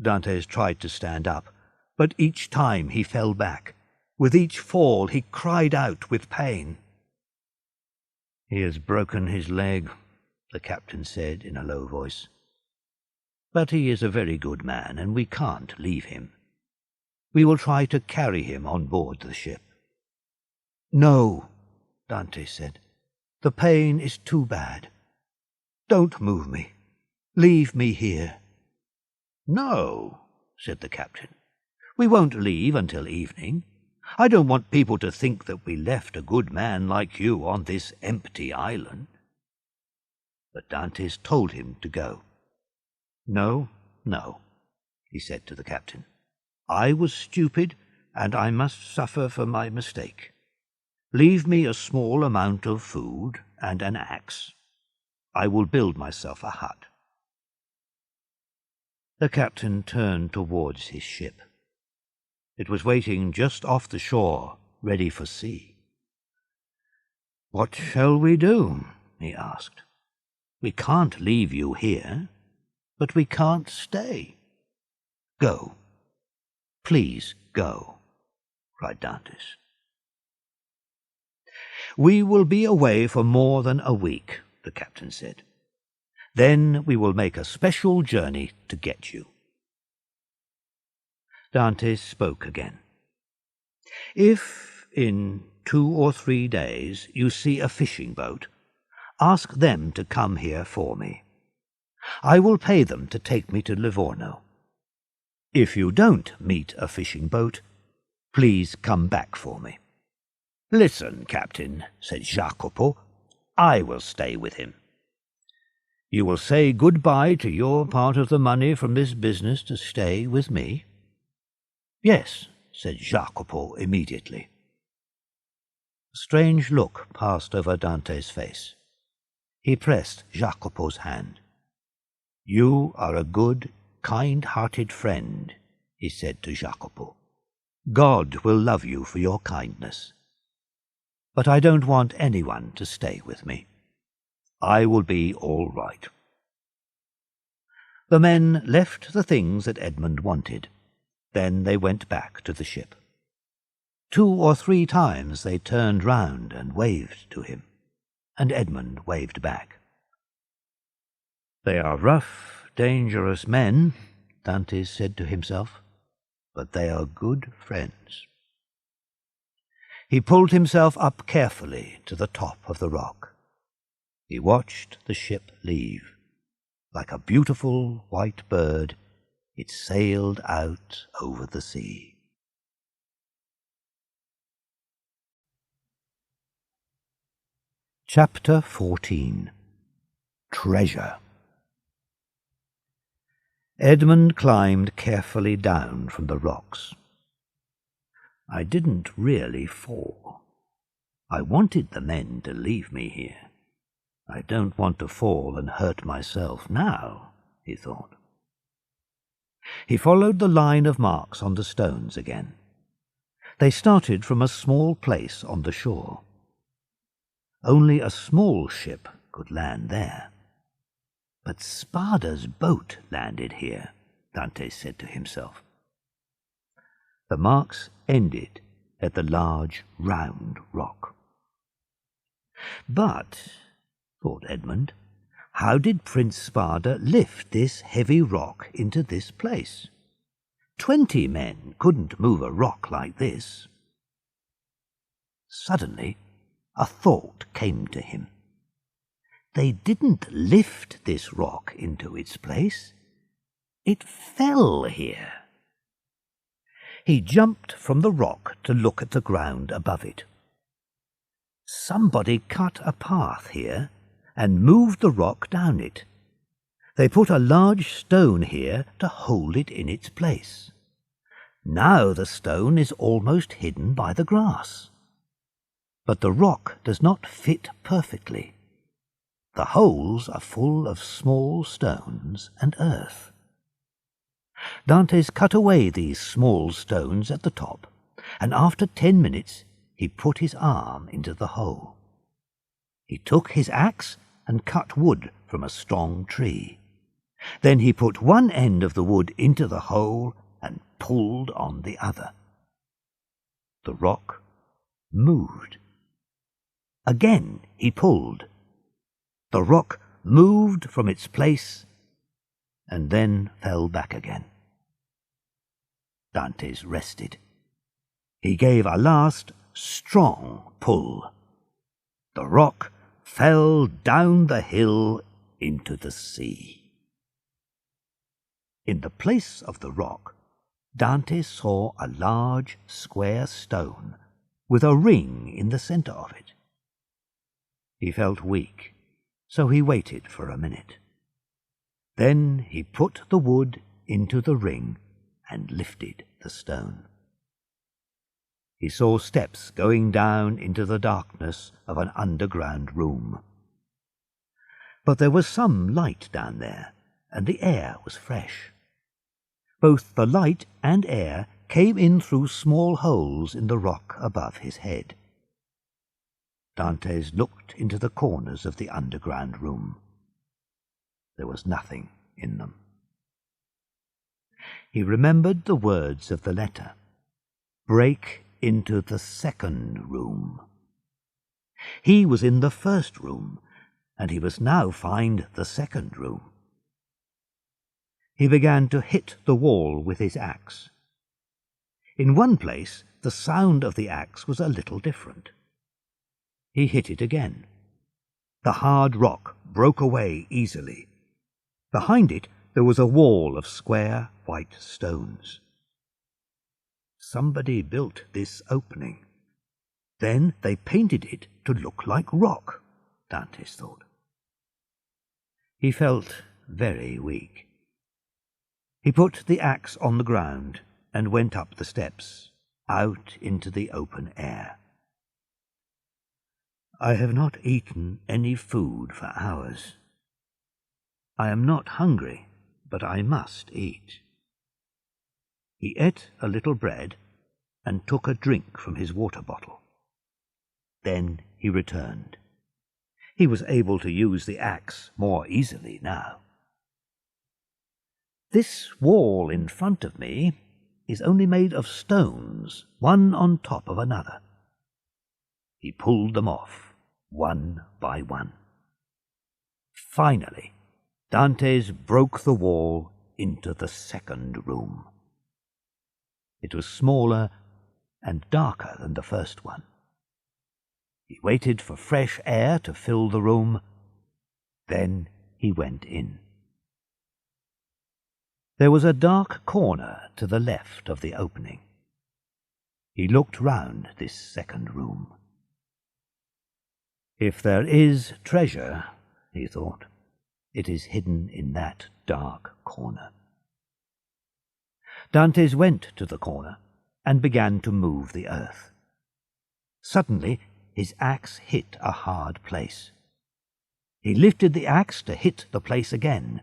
Dantes tried to stand up, but each time he fell back. With each fall he cried out with pain. "He has broken his leg," the captain said in a low voice. "But he is a very good man, and we can't leave him. We will try to carry him on board the ship." "No," Dantes said. "The pain is too bad. Don't move me. Leave me here." "No," said the captain. "We won't leave until evening. I don't want people to think that we left a good man like you on this empty island." But Dantes told him to go. "No, no," he said to the captain. "I was stupid, and I must suffer for my mistake. Leave me a small amount of food and an axe. I will build myself a hut." The captain turned towards his ship. It was waiting just off the shore, ready for sea. "What shall we do?" he asked. "We can't leave you here, but we can't stay." "Go. Please go," cried Dantes. "We will be away for more than a week," the captain said. "Then we will make a special journey to get you." Dantes spoke again. "If, in 2 or 3 days, you see a fishing boat, ask them to come here for me. I will pay them to take me to Livorno. If you don't meet a fishing boat, please come back for me." "Listen, Captain," said Jacopo. "I will stay with him." "You will say good-bye to your part of the money from this business to stay with me?" "Yes," said Jacopo immediately. A strange look passed over Dantes' face. He pressed Jacopo's hand. "You are a good, kind-hearted friend," he said to Jacopo. "God will love you for your kindness. But I don't want anyone to stay with me. I will be all right." The men left the things that Edmond wanted. Then they went back to the ship. 2 or 3 times they turned round and waved to him, and Edmond waved back. "They are rough, dangerous men," Dantes said to himself, "but they are good friends." He pulled himself up carefully to the top of the rock. He watched the ship leave. Like a beautiful white bird, it sailed out over the sea. Chapter 14. Treasure. Edmond climbed carefully down from the rocks. I didn't really fall. I wanted the men to leave me here. I don't want to fall and hurt myself now, he thought. He followed the line of marks on the stones again. They started from a small place on the shore. Only a small ship could land there. But Spada's boat landed here, Dantes said to himself. The marks ended at the large round rock. But, thought Edmond, how did Prince Spada lift this heavy rock into this place? 20 men couldn't move a rock like this. Suddenly, a thought came to him. They didn't lift this rock into its place. It fell here. He jumped from the rock to look at the ground above it. Somebody cut a path here and moved the rock down it. They put a large stone here to hold it in its place. Now the stone is almost hidden by the grass. But the rock does not fit perfectly. The holes are full of small stones and earth. Dantes cut away these small stones at the top, and after 10 minutes he put his arm into the hole. He took his axe and cut wood from a strong tree. Then he put one end of the wood into the hole and pulled on the other. The rock moved. Again he pulled. The rock moved from its place and then fell back again. Dantes rested. He gave a last strong pull. The rock fell down the hill into the sea. In the place of the rock, Dantes saw a large square stone with a ring in the centre of it. He felt weak, so he waited for a minute. Then he put the wood into the ring and lifted the stone. He saw steps going down into the darkness of an underground room. But there was some light down there, and the air was fresh. Both the light and air came in through small holes in the rock above his head. Dantes looked into the corners of the underground room. There was nothing in them. He remembered the words of the letter. Break into the second room. He was in the first room, and he must now find the second room. He began to hit the wall with his axe. In one place, the sound of the axe was a little different. He hit it again. The hard rock broke away easily. Behind it there was a wall of square white stones. Somebody built this opening. Then they painted it to look like rock, Dantes thought. He felt very weak. He put the axe on the ground and went up the steps, out into the open air. I have not eaten any food for hours. I am not hungry, but I must eat. He ate a little bread and took a drink from his water bottle. Then he returned. He was able to use the axe more easily now. This wall in front of me is only made of stones, one on top of another. He pulled them off, one by one. Finally, Dantes broke the wall into the second room. It was smaller and darker than the first one. He waited for fresh air to fill the room. Then he went in. There was a dark corner to the left of the opening. He looked round this second room. If there is treasure, he thought, it is hidden in that dark corner. Dantes went to the corner and began to move the earth. Suddenly his axe hit a hard place. He lifted the axe to hit the place again.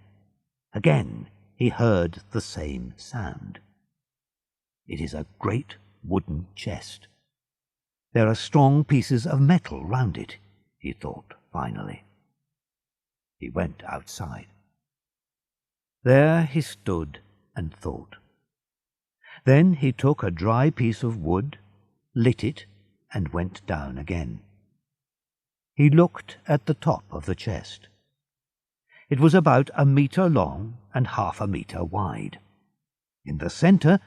Again he heard the same sound. It is a great wooden chest. There are strong pieces of metal round it, he thought finally. He went outside. There he stood and thought. Then he took a dry piece of wood, lit it, and went down again. He looked at the top of the chest. It was about 1 meter long and half a meter wide. In the centre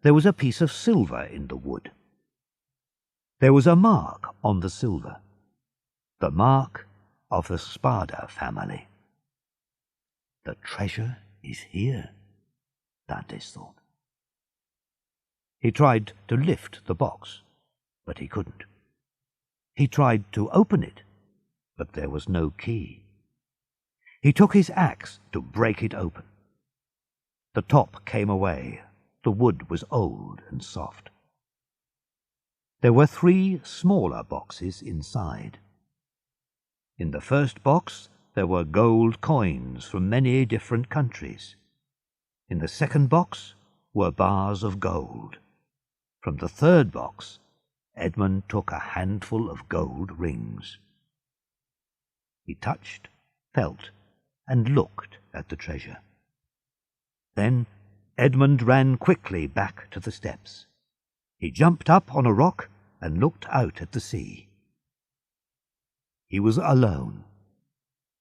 there was a piece of silver in the wood. There was a mark on the silver, the mark of the Spada family. The treasure is here, Dantes thought. He tried to lift the box, but he couldn't. He tried to open it, but there was no key. He took his axe to break it open. The top came away. The wood was old and soft. There were 3 smaller boxes inside. In the first box there were gold coins from many different countries. In the second box were bars of gold. From the third box, Edmond took a handful of gold rings. He touched, felt, and looked at the treasure. Then Edmond ran quickly back to the steps. He jumped up on a rock and looked out at the sea. He was alone,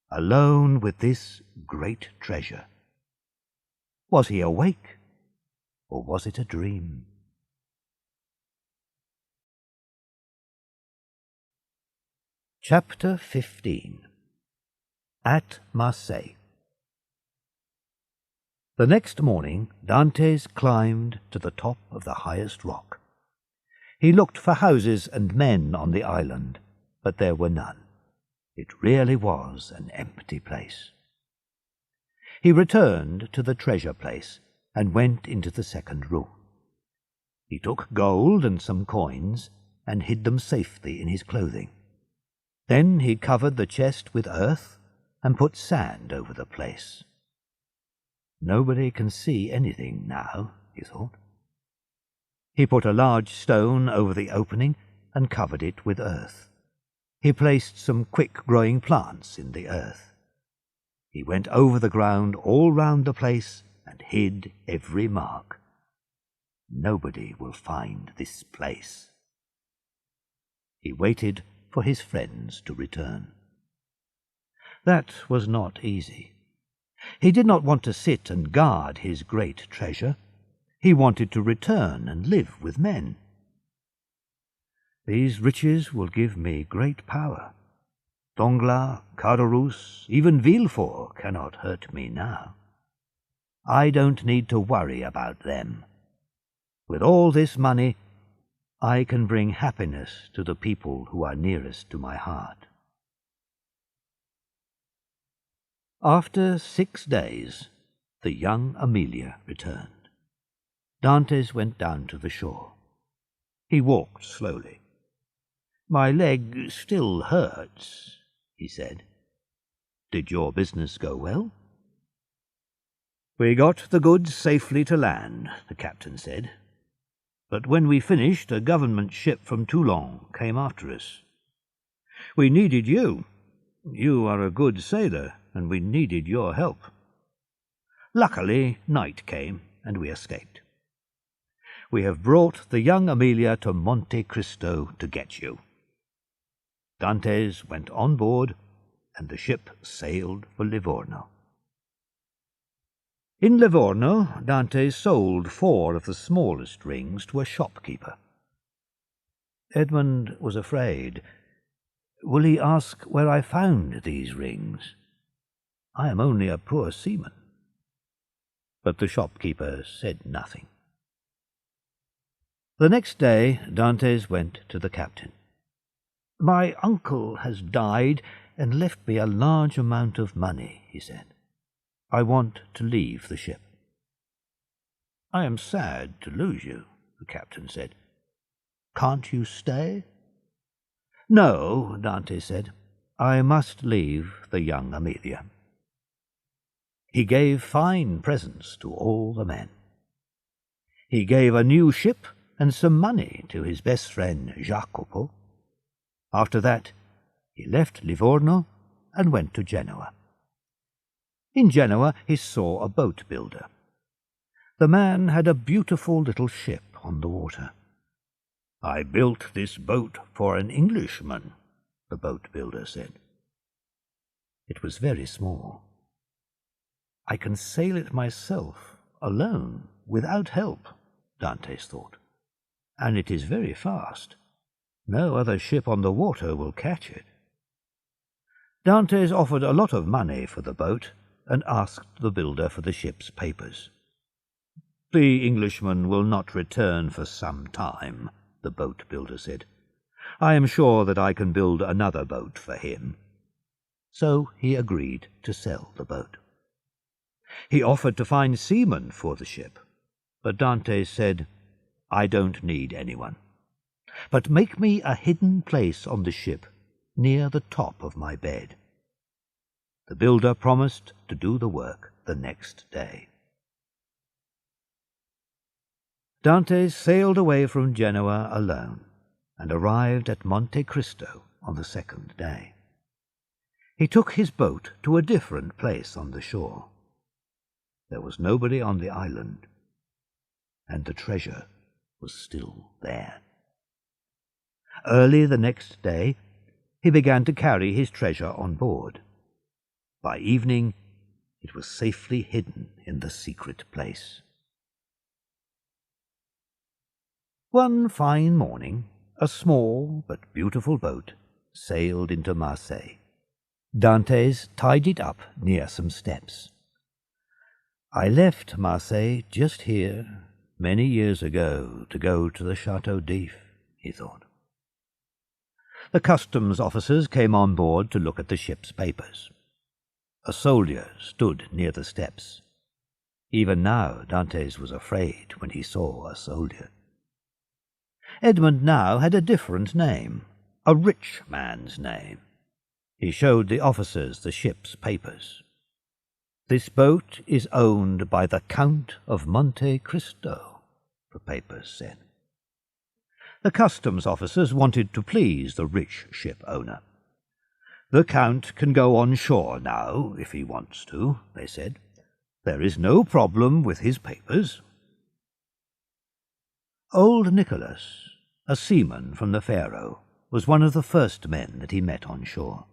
alone with this great treasure. Was he awake, or was it a dream? Chapter 15. At Marseilles. The next morning Dantes climbed to the top of the highest rock. He looked for houses and men on the island, but there were none. It really was an empty place. He returned to the treasure place and went into the second room. He took gold and some coins and hid them safely in his clothing. Then he covered the chest with earth and put sand over the place. Nobody can see anything now, he thought. He put a large stone over the opening and covered it with earth. He placed some quick-growing plants in the earth. He went over the ground all round the place and hid every mark. Nobody will find this place. He waited for his friends to return. That was not easy. He did not want to sit and guard his great treasure. He wanted to return and live with men. These riches will give me great power. Danglars, Caderousse, even Villefort cannot hurt me now. I don't need to worry about them. With all this money, I can bring happiness to the people who are nearest to my heart. After 6 days, the young Amelia returned. Dantes went down to the shore. He walked slowly. "My leg still hurts," he said. "Did your business go well?" "We got the goods safely to land," the captain said. "But when we finished, a government ship from Toulon came after us. We needed you. You are a good sailor, and we needed your help. Luckily, night came, and we escaped. We have brought the young Amelia to Monte Cristo to get you." Dantes went on board, and the ship sailed for Livorno. In Livorno, Dantes sold 4 of the smallest rings to a shopkeeper. Edmond was afraid. Will he ask where I found these rings? I am only a poor seaman. But the shopkeeper said nothing. The next day Dantes went to the captain. "My uncle has died and left me a large amount of money," he said. "I want to leave the ship." "I am sad to lose you," the captain said. "Can't you stay?" "No," Dante said. "I must leave the young Amelia." He gave fine presents to all the men. He gave a new ship and some money to his best friend Jacopo. After that, he left Livorno and went to Genoa. In Genoa he saw a boat builder. The man had a beautiful little ship on the water. "I built this boat for an Englishman," the boat builder said. It was very small. "I can sail it myself, alone, without help," Dantes thought. "And it is very fast. No other ship on the water will catch it." Dantes offered a lot of money for the boat and asked the builder for the ship's papers. "The Englishman will not return for some time," the boat builder said. "I am sure that I can build another boat for him." So he agreed to sell the boat. He offered to find seamen for the ship, but Dantes said, "I don't need anyone. But make me a hidden place on the ship near the top of my bed." The builder promised to do the work the next day. Dantes sailed away from Genoa alone and arrived at Monte Cristo on the second day. He took his boat to a different place on the shore. There was nobody on the island, and the treasure was still there. Early the next day, he began to carry his treasure on board. By evening, it was safely hidden in the secret place. One fine morning, a small but beautiful boat sailed into Marseilles. Dantes tied it up near some steps. "I left Marseilles just here many years ago to go to the Château d'If," he thought. The customs officers came on board to look at the ship's papers. A soldier stood near the steps. Even now Dantes was afraid when he saw a soldier. Edmond now had a different name, a rich man's name. He showed the officers the ship's papers. "This boat is owned by the Count of Monte Cristo," the papers said. The customs officers wanted to please the rich ship owner. "The Count can go on shore now, if he wants to," they said. "There is no problem with his papers." Old Nicholas, a seaman from the Pharaon, was one of the first men that he met on shore.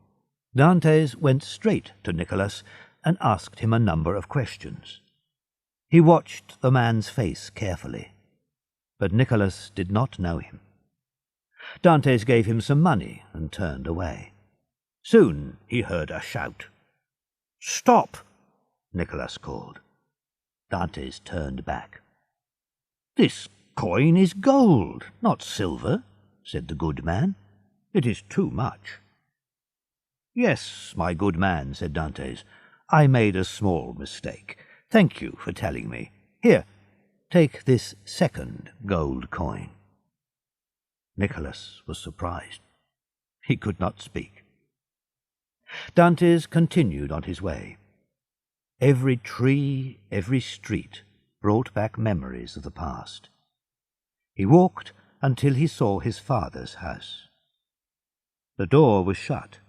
Dantes went straight to Nicholas and asked him a number of questions. He watched the man's face carefully, but Nicholas did not know him. Dantes gave him some money and turned away. Soon he heard a shout. "Stop!" Nicholas called. Dantes turned back. "This coin is gold, not silver," said the good man. "It is too much." "Yes, my good man," said Dantes. "I made a small mistake. Thank you for telling me. Here, take this second gold coin." Nicholas was surprised. He could not speak. Dantes continued on his way. Every tree, every street brought back memories of the past. He walked until he saw his father's house. The door was shut,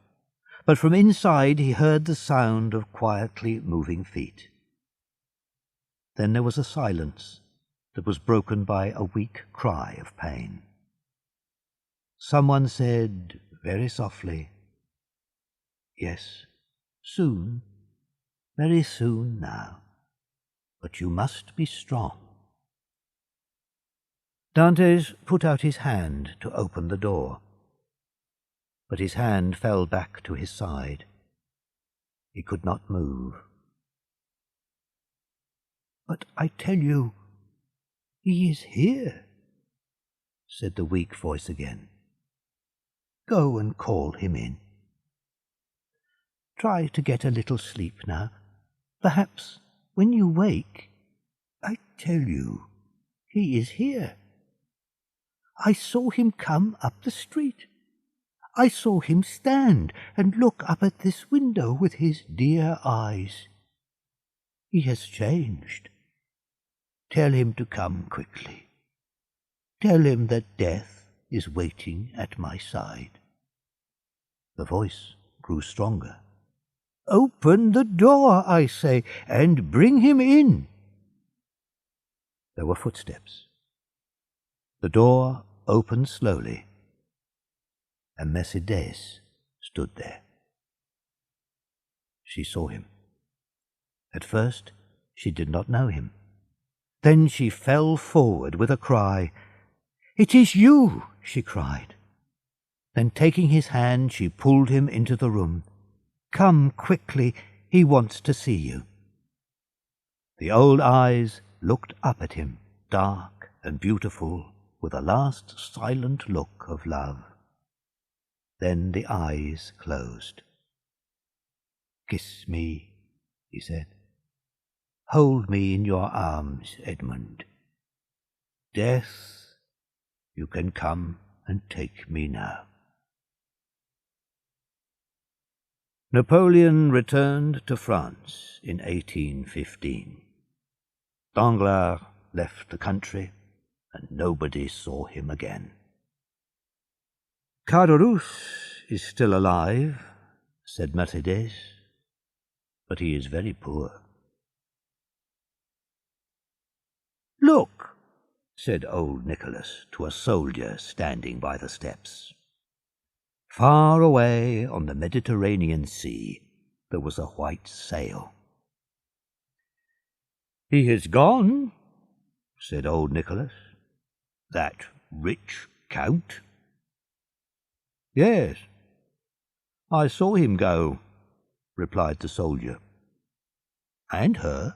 but from inside he heard the sound of quietly moving feet. Then there was a silence that was broken by a weak cry of pain. Someone said very softly, "Yes, soon, very soon now, but you must be strong." Dantes put out his hand to open the door, but his hand fell back to his side. He could not move. "But I tell you, he is here," said the weak voice again. "Go and call him in. Try to get a little sleep now. Perhaps when you wake I tell you, he is here. I saw him come up the street. I saw him stand and look up at this window with his dear eyes. He has changed. Tell him to come quickly. Tell him that death is waiting at my side." The voice grew stronger. "Open the door, I say, and bring him in." There were footsteps. The door opened slowly, and Mercedes stood there. She saw him. At first she did not know him. Then she fell forward with a cry. "It is you!" she cried. Then taking his hand, she pulled him into the room. "Come quickly, he wants to see you." The old eyes looked up at him, dark and beautiful, with a last silent look of love. Then the eyes closed. "Kiss me," he said. "Hold me in your arms, Edmond. Death, you can come and take me now." Napoleon returned to France in 1815. Danglars left the country, and nobody saw him again. "Caderousse is still alive," said Mercedes, "but he is very poor." "Look," said old Nicholas to a soldier standing by the steps. Far away on the Mediterranean Sea there was a white sail. "He is gone," said old Nicholas. "That rich count?" "Yes, I saw him go," replied the soldier. "And her?"